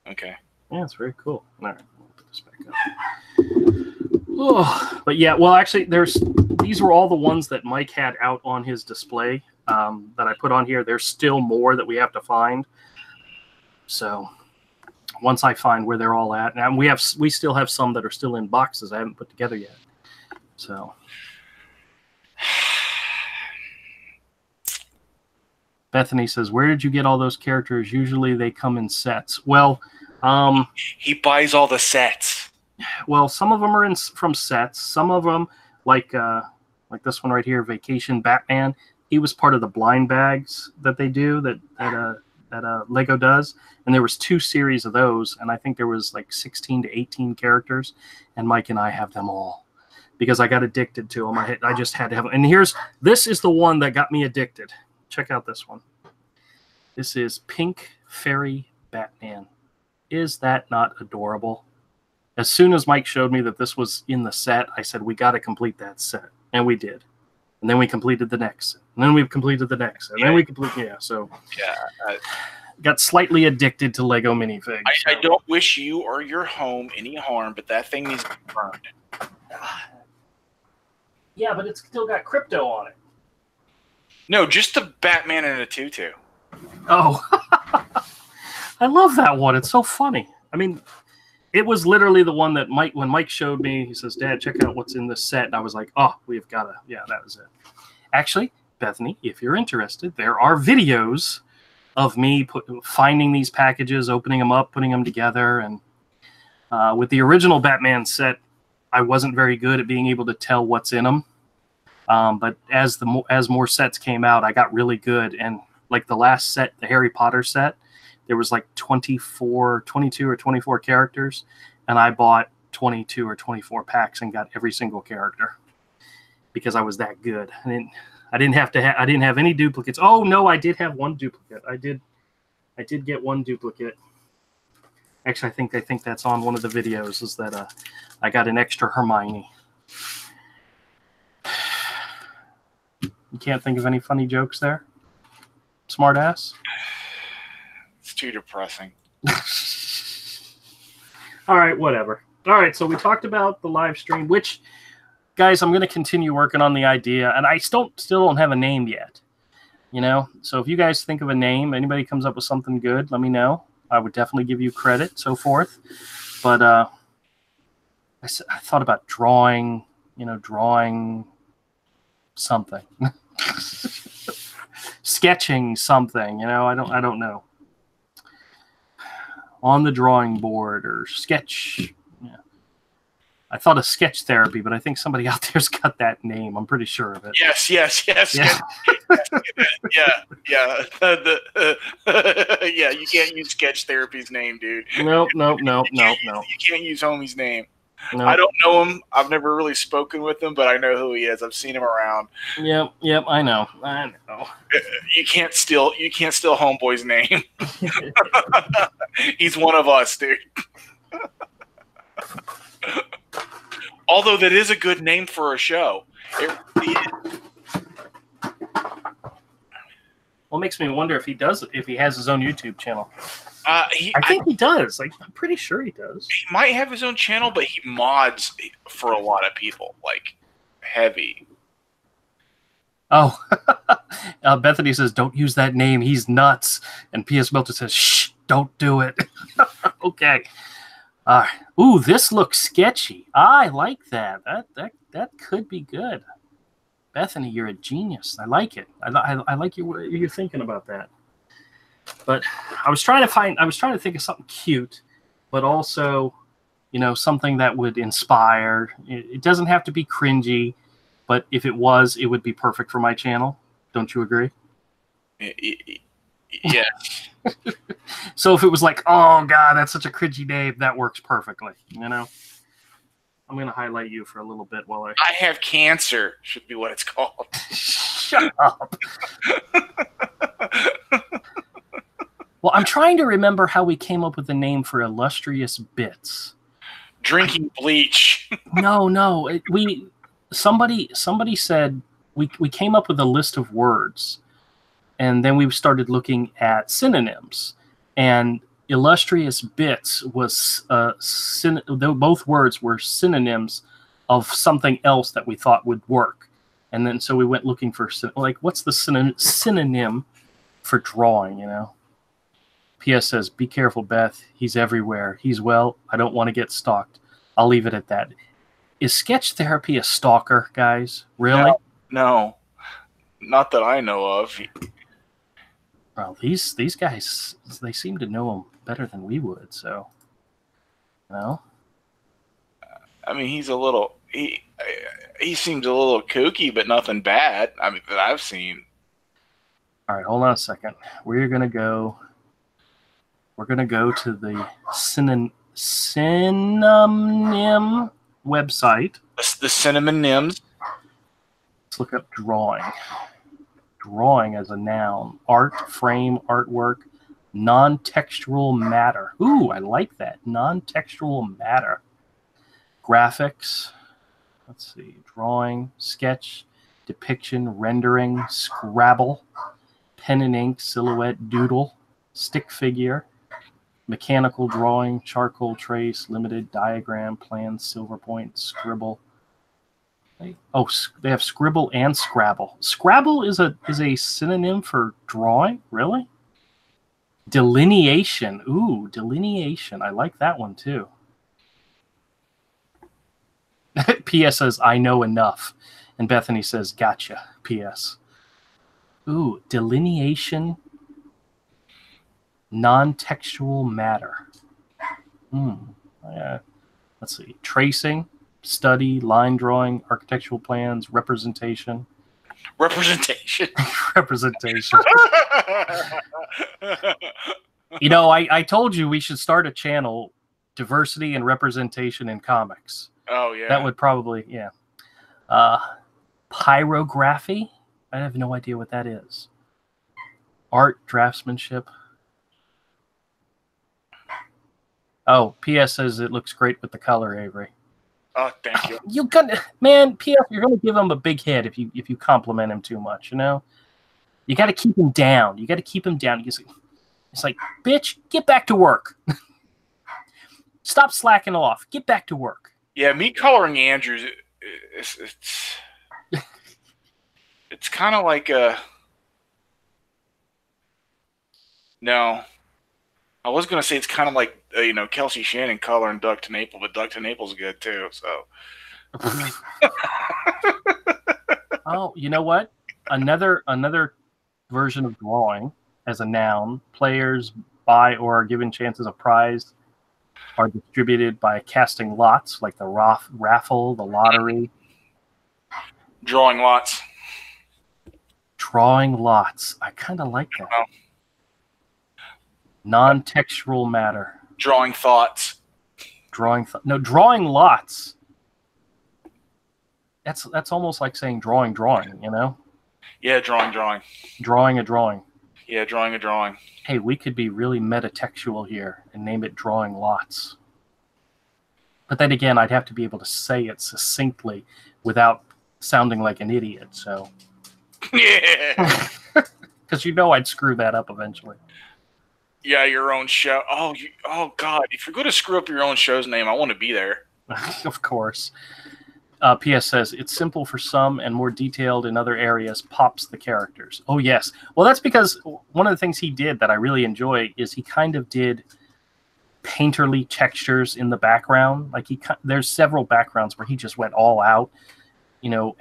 Okay. Yeah, it's very cool. All right, I'll put this back up. Oh, but yeah, well, actually, these were all the ones that Mike had out on his display that I put on here. There's still more that we have to find. So once I find where they're all at, and we still have some that are still in boxes I haven't put together yet. So. Bethany says, where did you get all those characters? Usually they come in sets. Well, he buys all the sets. Well, some of them are from sets. Some of them, like this one right here, Vacation Batman, he was part of the blind bags that they do that Lego does. And there was 2 series of those, and I think there was like 16 to 18 characters, and Mike and I have them all because I got addicted to them. I just had to have them. And this is the one that got me addicted. Check out this one. This is Pink Fairy Batman. Is that not adorable? As soon as Mike showed me that this was in the set, I said, we got to complete that set. And we did. And then we completed the next. And then we completed the next. And then we completed, got slightly addicted to Lego minifigs. I don't wish you or your home any harm, but that thing needs to be burned. Yeah, but it's still got Crypto on it. No, just the Batman in a tutu. Oh, I love that one. It's so funny. I mean, it was literally the one that when Mike showed me, he says, Dad, check out what's in this set. And I was like, oh, we've got to, that was it. Actually, Bethany, if you're interested, there are videos of me finding these packages, opening them up, putting them together. And with the original Batman set, I wasn't very good at being able to tell what's in them. But as more sets came out, I got really good. And like the last set, the Harry Potter set, there was like 22 or 24 characters, and I bought 22 or 24 packs and got every single character because I was that good. I didn't have any duplicates. Oh no, I did have one duplicate. I did get one duplicate. Actually, I think that's on one of the videos. Is that I got an extra Hermione. You can't think of any funny jokes there? Smart ass? It's too depressing. All right, whatever. All right, so we talked about the live stream, which, guys, I'm going to continue working on the idea, and I still don't have a name yet. You know, so if you guys think of a name, anybody comes up with something good, let me know. I would definitely give you credit, so forth. But I thought about drawing, drawing something, sketching something. I don't know. On the drawing board or sketch. Yeah. I thought of sketch therapy, but I think somebody out there's got that name. I'm pretty sure of it. Yes. Yeah. Yeah. Yeah, you can't use sketch therapy's name, dude. Nope. You can't use homie's name. Nope. I don't know him. I've never really spoken with him, but I know who he is. I've seen him around. Yep. I know. You can't steal homeboy's name. He's one of us, dude. Although that is a good name for a show. It really is. Well, it makes me wonder if he has his own YouTube channel. I think he does. Like, I'm pretty sure he does. He might have his own channel, but he mods for a lot of people, like heavy. Oh, Bethany says, "Don't use that name. He's nuts." And P.S. Milton says, "Shh, don't do it." Okay. Ooh, this looks sketchy. I like that. That could be good. Bethany, you're a genius. I like it. I like you're thinking about that. But I was trying to think of something cute, but also, something that would inspire. It doesn't have to be cringy, but if it was, it would be perfect for my channel. Don't you agree? Yeah. So if it was like, oh God, that's such a cringy name, that works perfectly. I'm going to highlight you for a little bit while I have cancer should be what it's called. Shut up. Well, I'm trying to remember how we came up with the name for Illustrious Bits. Drinking bleach. No. Somebody said we came up with a list of words, and then we started looking at synonyms, and Illustrious Bits was both words were synonyms of something else that we thought would work, and then so we went looking for what's the synonym for drawing, P.S. says, "Be careful, Beth. He's everywhere. I don't want to get stalked." I'll leave it at that. Is sketch therapy a stalker, guys? Really? No. Not that I know of. Well, these guys, they seem to know him better than we would, so. I mean, he seems a little kooky, but nothing bad. I mean, that I've seen. All right, hold on a second. We're gonna go to the synonym website. The synonyms. Let's look up drawing. Drawing as a noun. Art, frame, artwork, non-textual matter. Ooh, I like that. Non-textual matter. Graphics. Let's see. Drawing, sketch, depiction, rendering, Scrabble, pen and ink, silhouette, doodle, stick figure, mechanical drawing, charcoal trace, limited, diagram, plan, silver point, scribble. Oh, they have scribble and Scrabble. Scrabble is a synonym for drawing? Really? Delineation. Ooh, delineation. I like that one too. P.S. says, "I know enough." And Bethany says, "Gotcha, P.S." Ooh, delineation, non-textual matter. Let's see. Tracing, study, line drawing, architectural plans, representation. Representation. Representation. I told you we should start a channel, diversity and representation in comics. Oh, yeah. That would probably, yeah. Pyrography? I have no idea what that is. Art, draftsmanship. Oh, P.S. says it looks great with the color, Avery. Oh, thank you. P.S. You're gonna give him a big head if you compliment him too much. You got to keep him down. It's like, bitch, get back to work. Stop slacking off. Get back to work. Yeah, me coloring Andrews, it's kind of like No. I was going to say it's kind of like, Kelsey Shannon coloring Duck to Naples, but Duck to Naples is good too, so. Oh, you know what? Another version of drawing as a noun. Players buy or are given chances of prize are distributed by casting lots, like the raffle, the lottery. Drawing lots. Drawing lots. I kind of like that. Oh. Non-textual matter. Drawing thoughts. Drawing lots. That's almost like saying drawing, you know? Yeah, drawing. Drawing a drawing. Yeah, drawing a drawing. Hey, we could be really metatextual here and name it drawing lots. But then again, I'd have to be able to say it succinctly without sounding like an idiot, so. Yeah. Because I'd screw that up eventually. Yeah, your own show. Oh, God. If you're going to screw up your own show's name, I want to be there. Of course. PS says, it's simple for some and more detailed in other areas, pops the characters. Oh, yes. Well, that's because one of the things he did that I really enjoy is he kind of did painterly textures in the background. Like there's several backgrounds where he just went all out,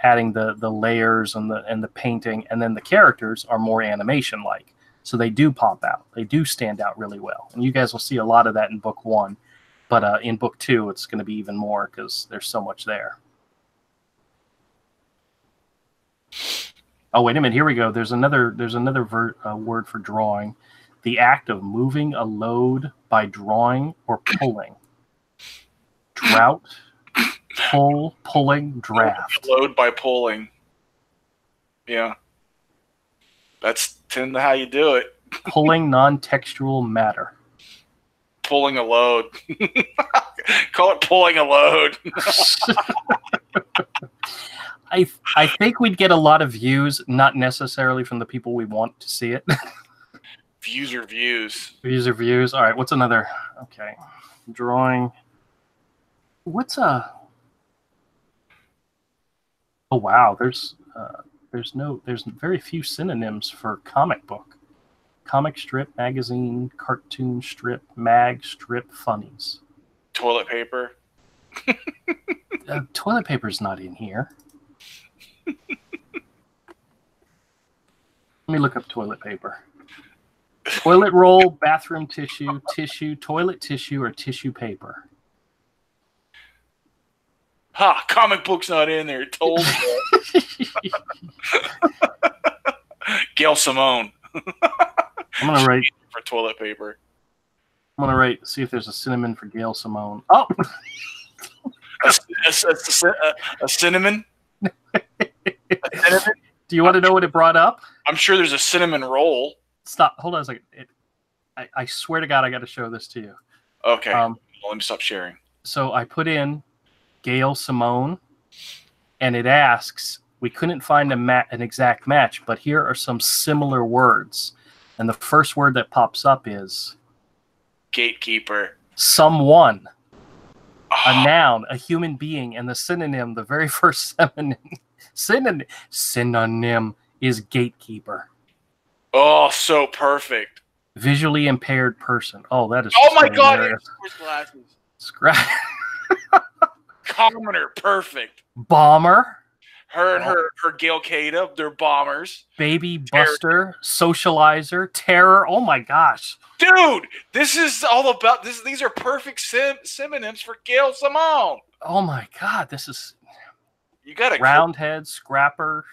adding the layers and the painting, and then the characters are more animation-like. So they do pop out. They do stand out really well. And you guys will see a lot of that in book 1. But in book 2, it's going to be even more because there's so much there. Oh, wait a minute. Here we go. There's another word for drawing. The act of moving a load by drawing or pulling. Drought, pulling, draft. Load by pulling. Yeah. That's tend to how you do it. Pulling non-textual matter. Pulling a load. Call it pulling a load. I think we'd get a lot of views, not necessarily from the people we want to see it. Views are views. Views are views. All right, what's another? Okay. Drawing. What's a... Oh, wow. There's very few synonyms for comic book. Comic strip, magazine, cartoon strip, mag, strip, funnies. Toilet paper. Toilet paper's not in here. Let me look up toilet paper. Toilet roll, bathroom tissue, toilet tissue, or tissue paper. Ha! Comic book's not in there. Told you. Gail Simone. I'm gonna write for toilet paper. I'm gonna write. See if there's a synonym for Gail Simone. Oh, a cinnamon. A cinnamon. Do you want to know what it brought up? I'm sure there's a cinnamon roll. Stop. Hold on a second. I swear to God, I got to show this to you. Okay. Well, let me stop sharing. So I put in Gail Simone, and it asks. We couldn't find an exact match, but here are some similar words. And the first word that pops up is gatekeeper. Someone. A noun, a human being, and the synonym, the very first synonym is gatekeeper. Oh, so perfect. Visually impaired person. Oh, that is. Oh my God! Glasses. Scratch. Commoner, perfect. Bomber. Her and her Gail Cada, they're bombers. Baby Buster, Socializer, Terror. Oh my gosh. Dude, this is all about this. These are perfect synonyms for Gail Simone. Oh my God, this is. You got to Roundhead, Scrapper,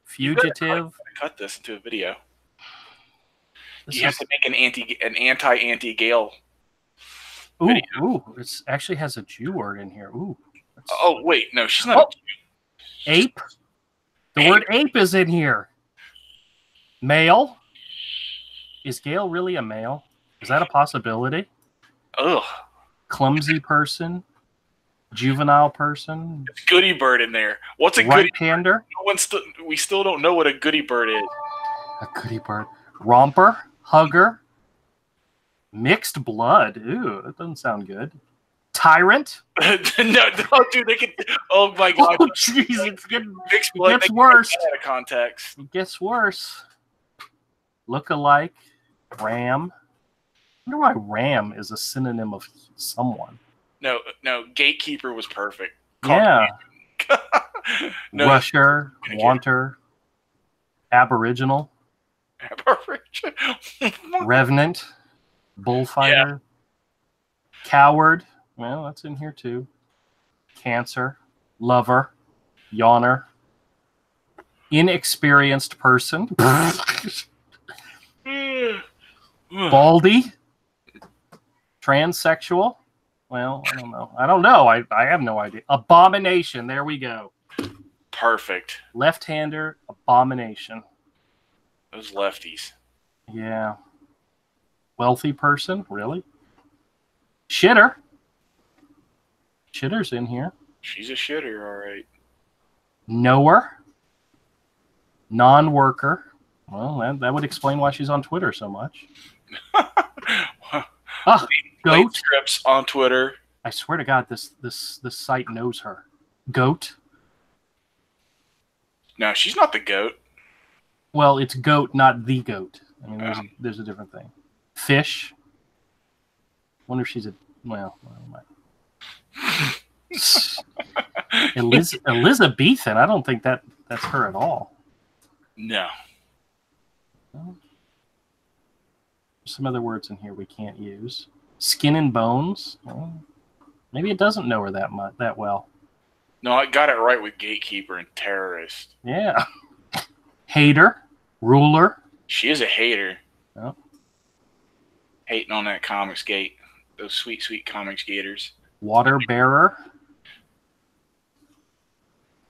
Fugitive. Cut this into a video. You have to make an anti-Gail. Ooh, it actually has a Jew word in here. Ooh. Oh wait, no, she's not. A Jew. Ape. The word ape is in here. Male. Is Gail really a male? Is that a possibility? Ugh. Clumsy person. Juvenile person. It's goody bird in there. What's a right-hander? We still don't know what a goody bird is. A goody bird. Romper. Hugger. Mixed blood. Ooh, that doesn't sound good. Tyrant. No, dude, they can. Oh my God. Oh, jeez, it gets worse. Out of context. It gets worse. Look-alike. Ram. I wonder why Ram is a synonym of someone. No, Gatekeeper was perfect. Yeah. No, Rusher, Wanter, Aboriginal, Revenant, Bullfighter, Coward. Well, that's in here too. Cancer, Lover, Yawner, Inexperienced Person, Baldy, Transsexual. Well, I don't know. I have no idea. Abomination. There we go. Perfect. Left-hander, Abomination. Those lefties. Yeah. Wealthy person, really? Shitter. Shitter's in here. She's a shitter, all right. Knower. Non-worker. Well, that would explain why she's on Twitter so much. Goat. Scripts on Twitter. I swear to God, this site knows her. Goat. No, she's not the goat. Well, it's goat, not the goat. I mean, there's a different thing. Fish. Wonder if she's a Elizabethan. I don't think that's her at all. No. Well, some other words in here we can't use. Skin and bones. Well, maybe it doesn't know her that well. No, I got it right with Gatekeeper and Terrorist. Yeah. Hater. Ruler. She is a hater. Oh. Hating on that Comics Gate. Those sweet, sweet Comics Gators. Water bearer.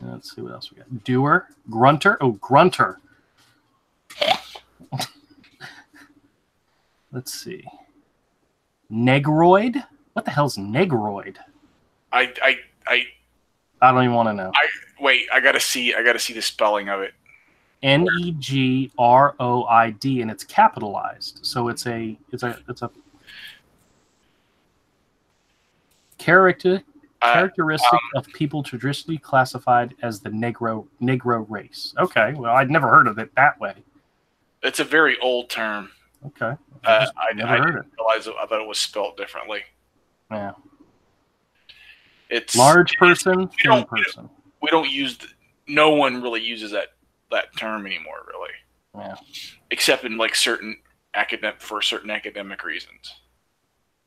Let's see what else we got. Doer. Grunter. Oh, Grunter. Let's see. Negroid. What the hell's Negroid? I don't even want to know. I gotta see the spelling of it. Negroid, and it's capitalized. So it's a characteristic of people traditionally classified as the Negro race. Okay, well, I'd never heard of it that way. It's a very old term. Okay, I didn't realize it. I thought it was spelled differently. Yeah. It's large person, thin person. We don't use. No one really uses that term anymore, really. Yeah. Except in like certain academic reasons.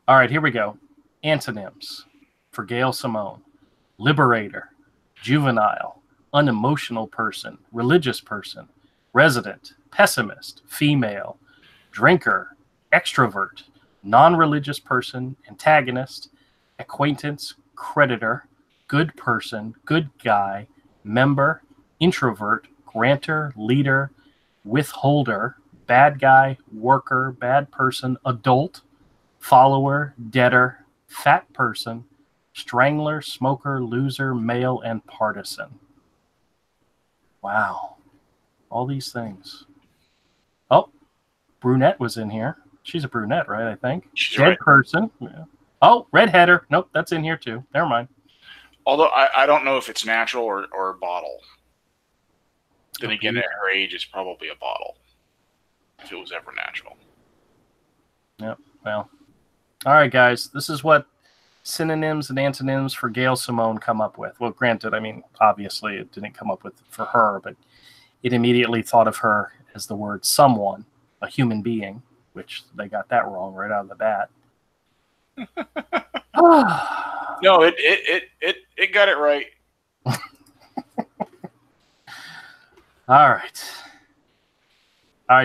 All right, here we go. Antonyms for Gail Simone: liberator, juvenile, unemotional person, religious person, resident, pessimist, female, drinker, extrovert, non-religious person, antagonist, acquaintance, creditor, good person, good guy, member, introvert, grantor, leader, withholder, bad guy, worker, bad person, adult, follower, debtor, fat person, strangler, smoker, loser, male, and partisan. Wow. All these things. Oh, brunette was in here. She's a brunette, right? I think. She's dead right. person. Yeah. Oh, redheader. Nope, that's in here too. Never mind. Although I don't know if it's natural or a bottle. Then again, at her age, it's probably a bottle. If it was ever natural. Yep. Well. All right, guys. This is what synonyms and antonyms for Gail Simone come up with. Well, granted, I mean, obviously it didn't come up with for her, but it immediately thought of her as the word someone, a human being, which they got that wrong right out of the bat. No, it got it right. All right.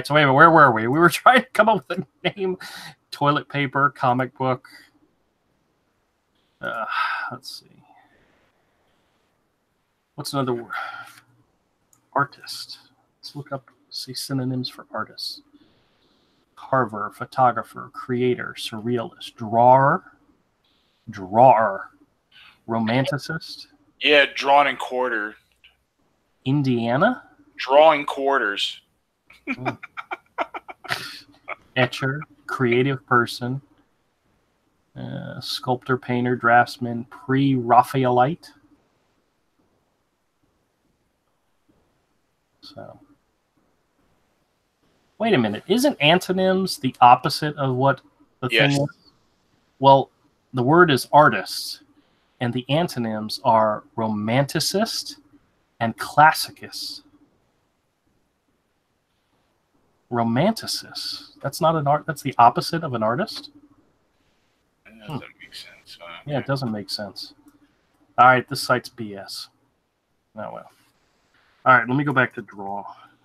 So wait a minute, where were we? We were trying to come up with a name: toilet paper, comic book. Let's see. What's another word? Artist. Let's look up. See synonyms for artists. Carver, photographer, creator, surrealist, drawer, romanticist. Yeah, drawn and quarter. Indiana. Drawing quarters. Etcher, creative person, sculptor, painter, draftsman, pre-Raphaelite. So, Wait a minute. Isn't antonyms the opposite of what the Yes. thing is? Well, the word is artist, and the antonyms are romanticist and classicist. Romanticist. That's not an art. That's the opposite of an artist. That doesn't make sense. Yeah, it doesn't make sense. All right, this site's BS. Oh, well. All right, let me go back to draw.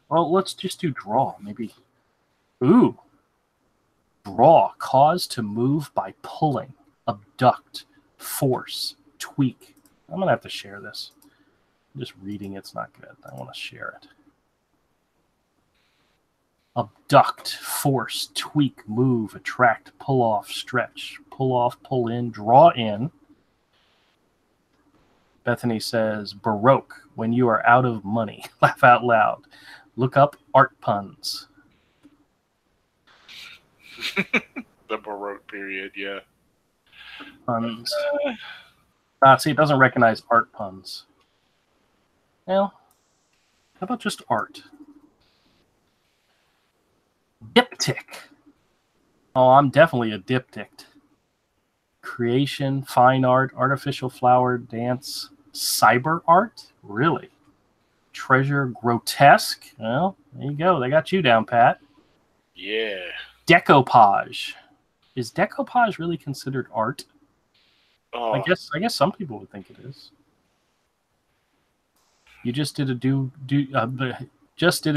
Well, let's just do draw, maybe. Ooh. Draw, cause to move by pulling, abduct, force, tweak. I'm going to have to share this. Just reading it's not good. I want to share it. Abduct, force, tweak, move, attract, pull off, stretch, pull off, pull in, draw in. Bethany says, Baroque, when you are out of money. Laugh out loud. Look up art puns. The Baroque period, yeah. Puns. See, it doesn't recognize art puns. Well, how about just art? Diptych. Oh, I'm definitely a diptych. Creation, fine art, artificial flower, dance, cyber art? Really? Treasure, grotesque? Well, there you go. They got you down, Pat. Yeah. Decoupage. Is decoupage really considered art? Oh. I guess some people would think it is. You just did a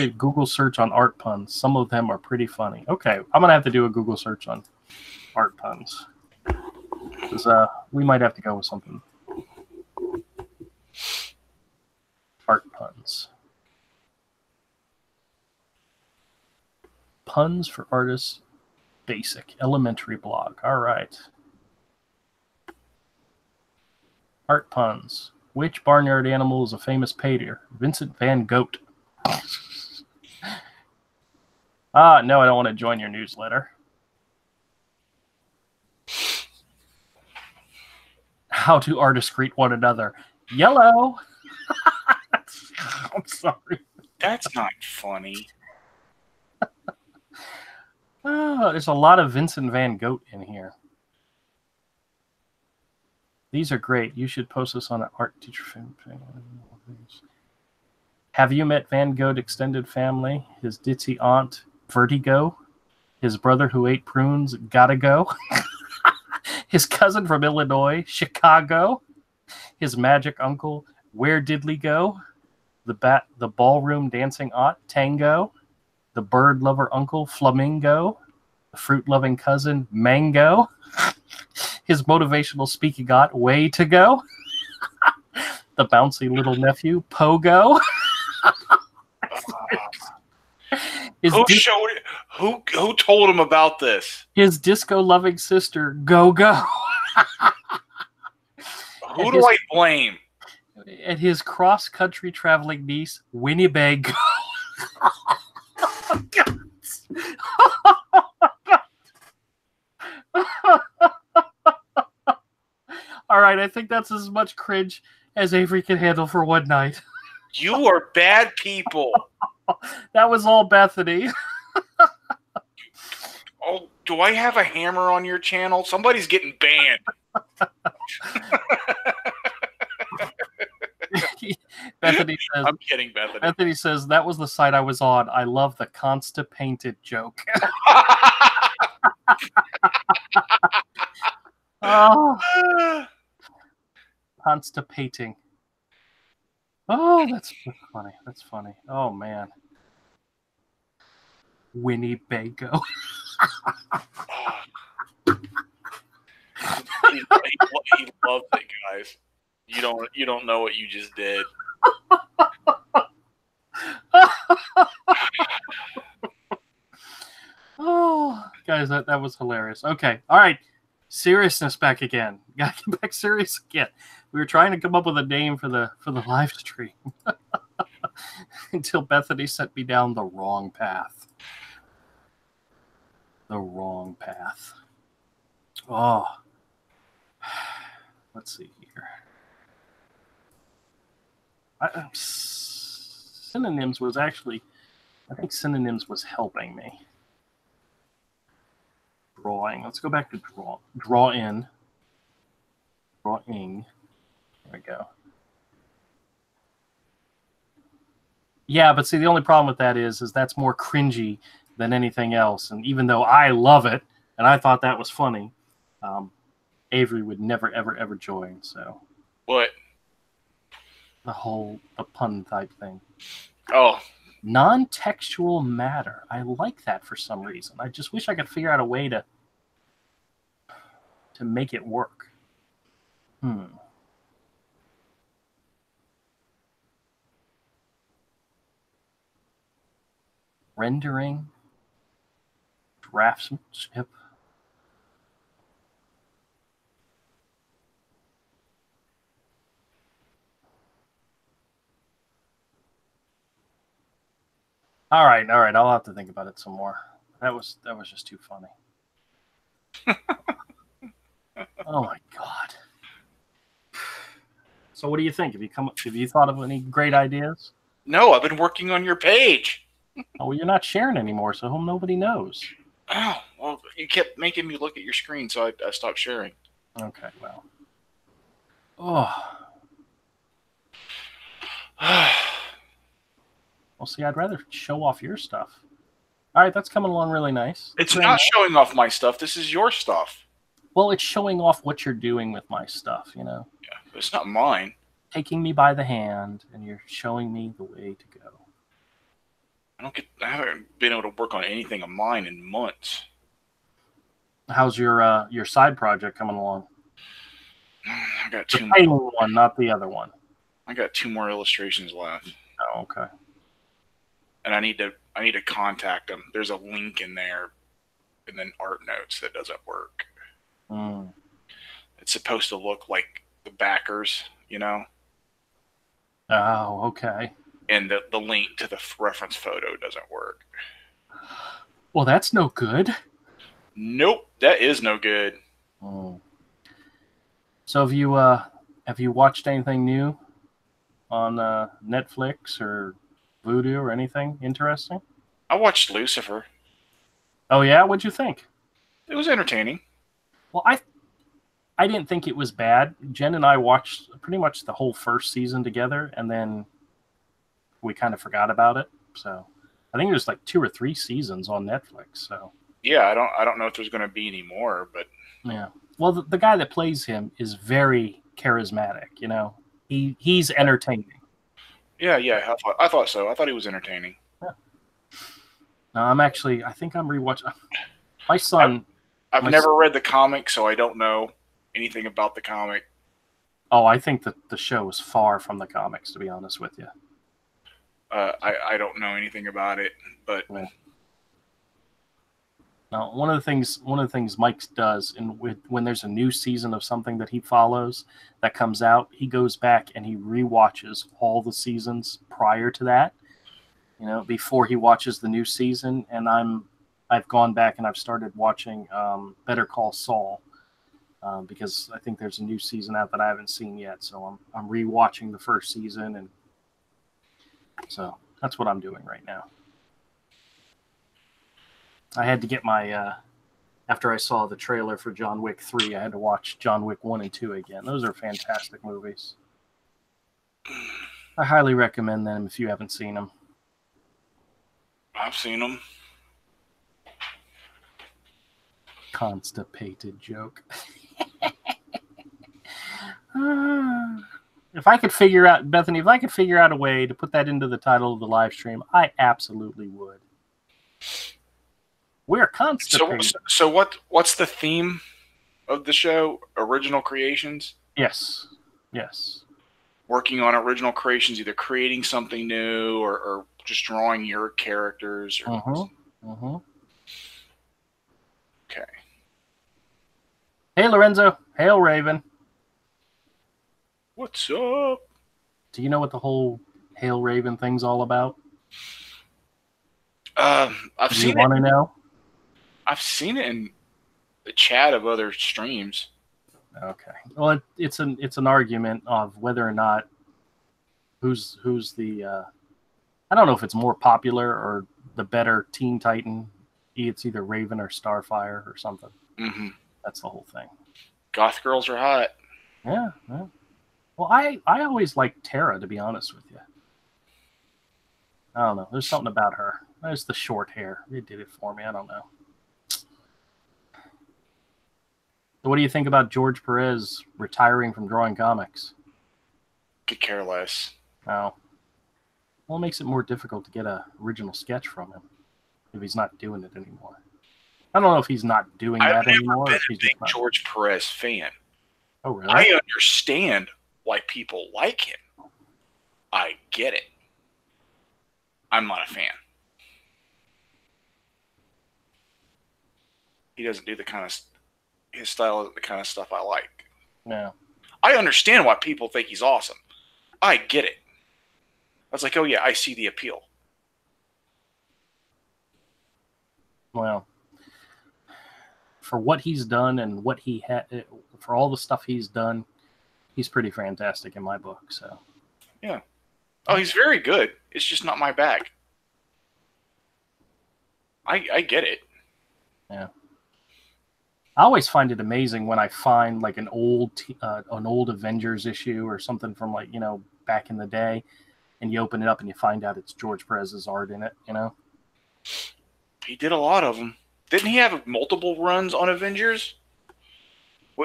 Google search on art puns. Some of them are pretty funny. Okay, I'm gonna have to do a Google search on art puns. Because we might have to go with something. Art puns. Puns for artists. Basic. Elementary blog. All right. Art puns. Which barnyard animal is a famous painter? Vincent van Gogh. No, I don't want to join your newsletter. How do artists greet one another? Yellow. I'm sorry. That's not funny. There's a lot of Vincent van Gogh in here. These are great. You should post this on an art teacher fan. Have you met Van Gogh extended family? His ditzy aunt, Vertigo. His brother who ate prunes, gotta go. His cousin from Illinois, Chicago. His magic uncle, where diddly go? The ballroom dancing aunt, Tango. The bird lover uncle, Flamingo. The fruit loving cousin, Mango. His motivational speaking aunt, Way to Go. The bouncy little nephew, Pogo. Who told him about this? His disco loving sister, Go Go. Who do I blame? And his cross country traveling niece, Winnipeg. All right, I think that's as much cringe as Avery can handle for one night. You are bad people. That was all Bethany. Oh, do I have a hammer on your channel? Somebody's getting banned. Bethany says, I'm kidding, Bethany. Bethany says, that was the site I was on. I love the constipated joke. Oh. Constipating. Oh, that's funny. That's funny. Oh, man. Winnebago. He loves it, guys. You don't know what you just did. Oh, guys, that was hilarious. Okay, all right. Seriousness back again. Gotta get back serious again. We were trying to come up with a name for the live stream until Bethany sent me down the wrong path. The wrong path. Oh, let's see here. Synonyms was actually I think synonyms was helping me. Drawing. Let's go back to draw. Draw in. Drawing. There we go. Yeah, but see, the only problem with that is that's more cringy than anything else. And even though I love it, and I thought that was funny, Avery would never, ever, ever join. So What? The pun type thing. Oh. Non-textual matter. I like that for some reason. I just wish I could figure out a way to make it work. Rendering. Draftsmanship. All right. I'll have to think about it some more. That was just too funny. Oh my God. So what do you think? Have you thought of any great ideas? No, I've been working on your page. Oh, well, you're not sharing anymore, so nobody knows. Oh, well, you kept making me look at your screen, so I stopped sharing. Okay, well. Oh. Well, see, I'd rather show off your stuff. All right, that's coming along really nice. It's not showing off my stuff. This is your stuff. Well, it's showing off what you're doing with my stuff, you know? Yeah, but it's not mine. Taking me by the hand, and you're showing me the way to go. I haven't been able to work on anything of mine in months. How's your side project coming along? I got two more. One, not the other one. I got 2 more illustrations left. Oh, okay. And I need to contact them. There's a link in there, and then art notes that doesn't work. It's supposed to look like the backers, you know. Oh, okay. And the link to the reference photo doesn't work. Well, that's no good. Nope, that is no good. So have you watched anything new on Netflix or Vudu or anything interesting? I watched Lucifer. Oh yeah, what'd you think? It was entertaining. Well, I didn't think it was bad. Jen and I watched pretty much the whole first season together, and then we kind of forgot about it. So I think there's like 2 or 3 seasons on Netflix. So yeah, I don't know if there's going to be any more, but yeah. Well, the guy that plays him is very charismatic. You know, he's entertaining. Yeah, I thought so. I thought he was entertaining. Yeah. No, I think I'm rewatching. My son. I've never read the comic, so I don't know anything about the comic. Oh, I think that the show is far from the comics, to be honest with you. I don't know anything about it, but now one of the things Mike does, when there's a new season of something that he follows that comes out, he goes back and he rewatches all the seasons prior to that, you know, before he watches the new season. And I've gone back and I've started watching Better Call Saul because I think there's a new season out that I haven't seen yet. So I'm rewatching the first season, and so that's what I'm doing right now. I had to get my after I saw the trailer for John Wick 3, I had to watch John Wick 1 and 2 again. Those are fantastic movies. I highly recommend them if you haven't seen them. I've seen them. Constipated joke. If I could figure out, Bethany, if I could figure out a way to put that into the title of the live stream, I absolutely would. We're constipated. So what's the theme of the show? Original creations? Yes. Working on original creations, either creating something new or just drawing your characters. Or Okay. Hey, Lorenzo. Hail, Raven. What's up? Do you know what the whole Hail Raven thing's all about? I've seen it. You want to know? I've seen it in the chat of other streams. Okay. Well, it's an argument of whether or not who's the I don't know if it's more popular or the better Teen Titan. It's either Raven or Starfire or something. Mm-hmm. That's the whole thing. Goth girls are hot. Yeah. Well, I always liked Tara, to be honest with you. I don't know. There's something about her. There's the short hair. It did it for me. I don't know. So what do you think about George Perez retiring from drawing comics? Could care less. Oh. Well, it makes it more difficult to get an original sketch from him if he's not doing it anymore. I don't know if he's not doing that anymore. I've never been a big George Perez fan. Oh, really? I understand why people like him. I get it. I'm not a fan. He doesn't do his style isn't the kind of stuff I like. No. I understand why people think he's awesome. I get it. I was like, oh yeah, I see the appeal. Well, for what he's done and what he had, for all the stuff he's done, he's pretty fantastic in my book. So, yeah. Oh, he's very good. It's just not my bag. I get it. Yeah. I always find it amazing when I find like an old Avengers issue or something from like, back in the day, and you open it up and you find out it's George Perez's art in it, He did a lot of them. Didn't he have multiple runs on Avengers?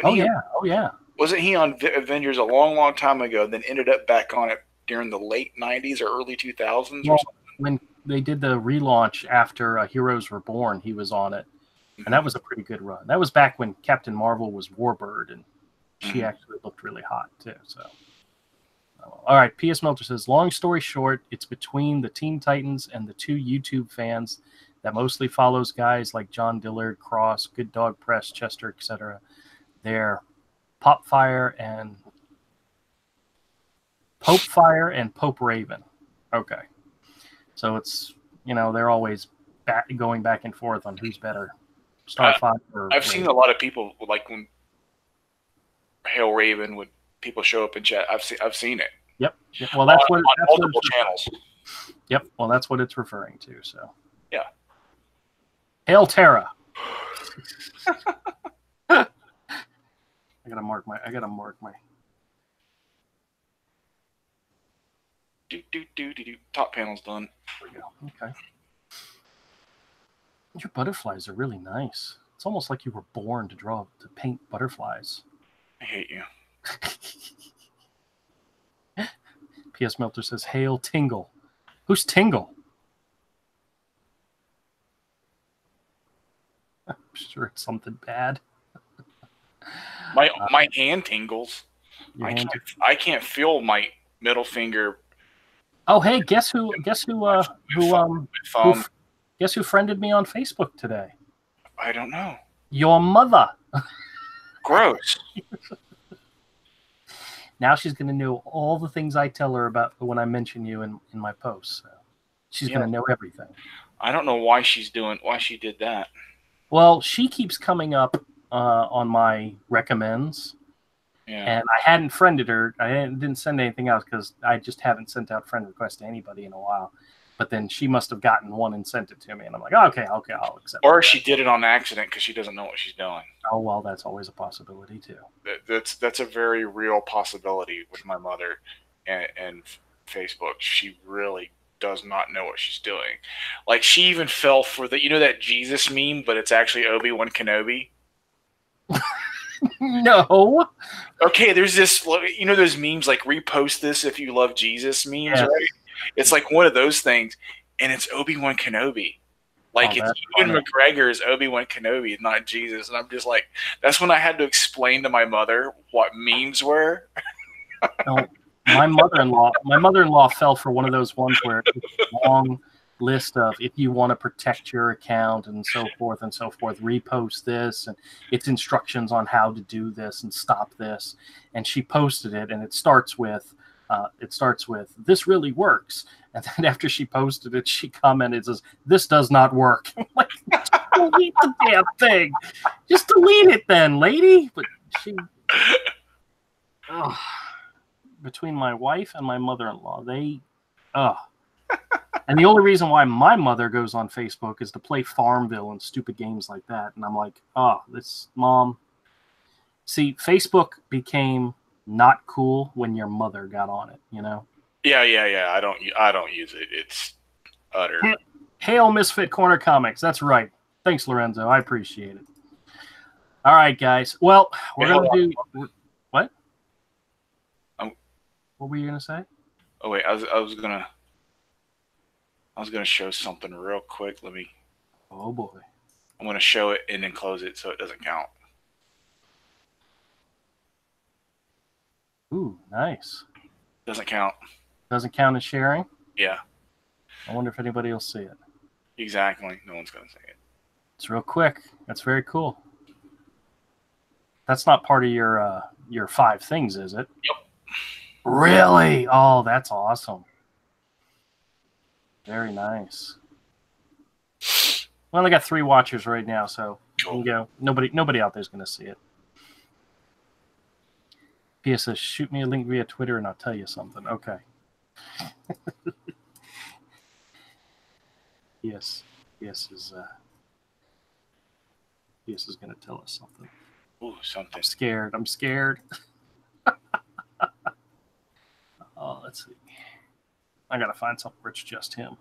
Oh yeah. Wasn't he on Avengers a long, long time ago, then ended up back on it during the late 90s or early 2000s or something? When they did the relaunch after Heroes Were Born, he was on it. And that was a pretty good run. That was back when Captain Marvel was Warbird, and she actually looked really hot, too. So, all right, P.S. Melter says, long story short, it's between the Teen Titans and the two YouTube fans that mostly follows guys like John Dillard, Cross, Good Dog Press, Chester, etc. They're Popefire and Pope Raven. Okay. So it's, they're always going back and forth on who's better. Starfire or I've seen a lot of people, like when Hail Raven, would people show up in chat. I've seen it. Yep. Well, that's on multiple channels. Yep. Well, that's what it's referring to. So. Yeah. Hail Terra. I gotta mark my. Do. Top panel's done. There we go. Okay. Your butterflies are really nice. It's almost like you were born to paint butterflies. I hate you. P.S. Melter says, Hail Tingle. Who's Tingle? I'm sure it's something bad. My hand tingles. I can't feel my middle finger. Oh, hey, guess who friended me on Facebook today? I don't know. Your mother. Gross. Now she's going to know all the things I tell her about when I mention you in my posts. So she's going to know everything. I don't know why she did that. Well, she keeps coming up on my recommends. Yeah. And I hadn't friended her. I didn't send anything else because I just haven't sent out friend requests to anybody in a while. But then she must have gotten one and sent it to me. And I'm like, okay, I'll accept it. Or she did it on accident because she doesn't know what she's doing. Oh, well, that's always a possibility, too. That's a very real possibility with my mother and Facebook. She really does not know what she's doing. Like, she even fell for that Jesus meme, but it's actually Obi-Wan Kenobi. No. Okay, there's this, those memes like repost this if you love Jesus memes, right? It's like one of those things, and it's Obi-Wan Kenobi. Like, it's Ewan McGregor's Obi-Wan Kenobi, not Jesus. And I'm just like, that's when I had to explain to my mother what memes were. No, my mother-in-law fell for one of those ones where it's a long list of, if you want to protect your account and so forth, repost this, and it's instructions on how to do this and stop this. And she posted it, and it starts with, this really works. And then after she posted it, she commented, says, this does not work. I'm like, just delete the damn thing. Just delete it then, lady. But she, between my wife and my mother-in-law, And the only reason why my mother goes on Facebook is to play Farmville and stupid games like that. And I'm like, oh, this mom. See, Facebook became not cool when your mother got on it, you know? Yeah. I don't use it. It's utter. Hail Misfit Corner Comics. That's right. Thanks, Lorenzo. I appreciate it. All right, guys. Well, we're going to do... What? What were you going to say? Oh, wait. I was going to show something real quick. Let me... Oh, boy. I'm going to show it and then close it so it doesn't count. Ooh, nice. Doesn't count. Doesn't count as sharing? Yeah. I wonder if anybody will see it. Exactly. No one's going to see it. It's real quick. That's very cool. That's not part of your 5 things, is it? Yep. Really? Oh, that's awesome. Very nice. We only got 3 watchers right now, so cool. You can go. Nobody out there is going to see it. P.S. says, shoot me a link via Twitter and I'll tell you something. Okay. Yes is going to tell us something. Ooh, something. I'm scared. Oh, let's see. I got to find something where it's just him.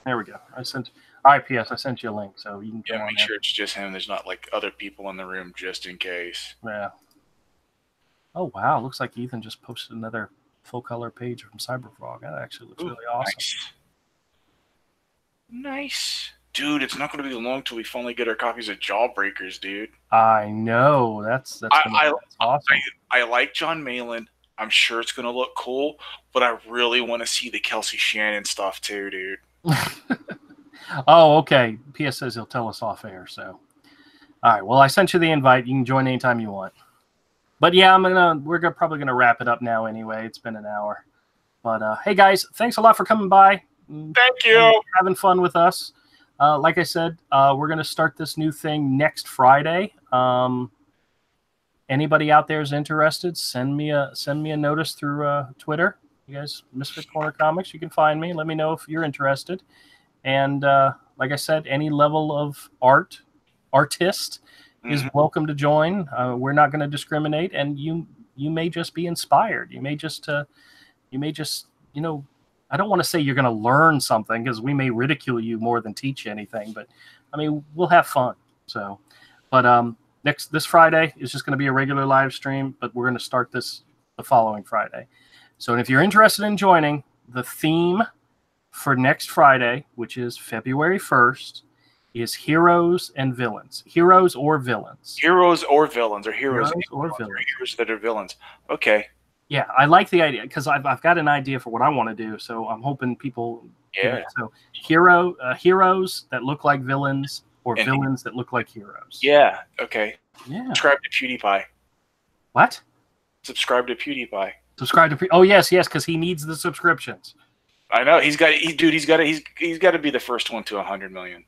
There we go. All right, P.S. I sent you a link, so you can go on make sure it's just him. There's not like other people in the room just in case. Yeah. Oh, wow. Looks like Ethan just posted another full color page from Cyberfrog. That actually looks really awesome. Nice. Dude, it's not going to be long till we finally get our copies of Jawbreakers, dude. I know. That's awesome. I like John Malin. I'm sure it's going to look cool, but I really want to see the Kelsey Shannon stuff too, dude. Oh, okay. PS says he'll tell us off air, so. All right. Well, I sent you the invite. You can join anytime you want. But yeah, we're probably gonna wrap it up now anyway. It's been an hour. But hey guys, thanks a lot for coming by. Thank you. Having fun with us. Like I said, we're gonna start this new thing next Friday. Anybody out there is interested, send me a notice through Twitter. You guys, Misfit Corner Comics, you can find me. Let me know if you're interested. And like I said, any level of artist is welcome to join. We're not going to discriminate, and you may just be inspired. You may just I don't want to say you're going to learn something because we may ridicule you more than teach you anything, but I mean, we'll have fun. So, but this Friday is just going to be a regular live stream, but we're going to start this the following Friday. So if you're interested in joining, the theme for next Friday, which is February 1st, is heroes and villains. Heroes or villains. Heroes or villains, or heroes or villains. Or heroes that are villains. Okay. Yeah, I like the idea because I've got an idea for what I want to do. So I'm hoping people. Yeah. So heroes that look like villains, or villains that look like heroes. Yeah. Okay. Yeah. Subscribe to PewDiePie. What? Subscribe to PewDiePie. Subscribe to. Oh yes, because he needs the subscriptions. I know he's got to be the first one to 100 million.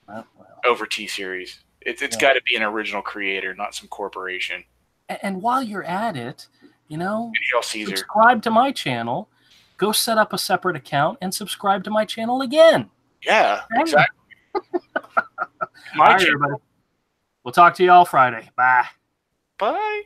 Well. Over T-Series. It's got to be an original creator, not some corporation. And while you're at it, Caesar. Subscribe to my channel. Go set up a separate account and subscribe to my channel again. Yeah, exactly. All right, everybody. We'll talk to you all Friday. Bye. Bye.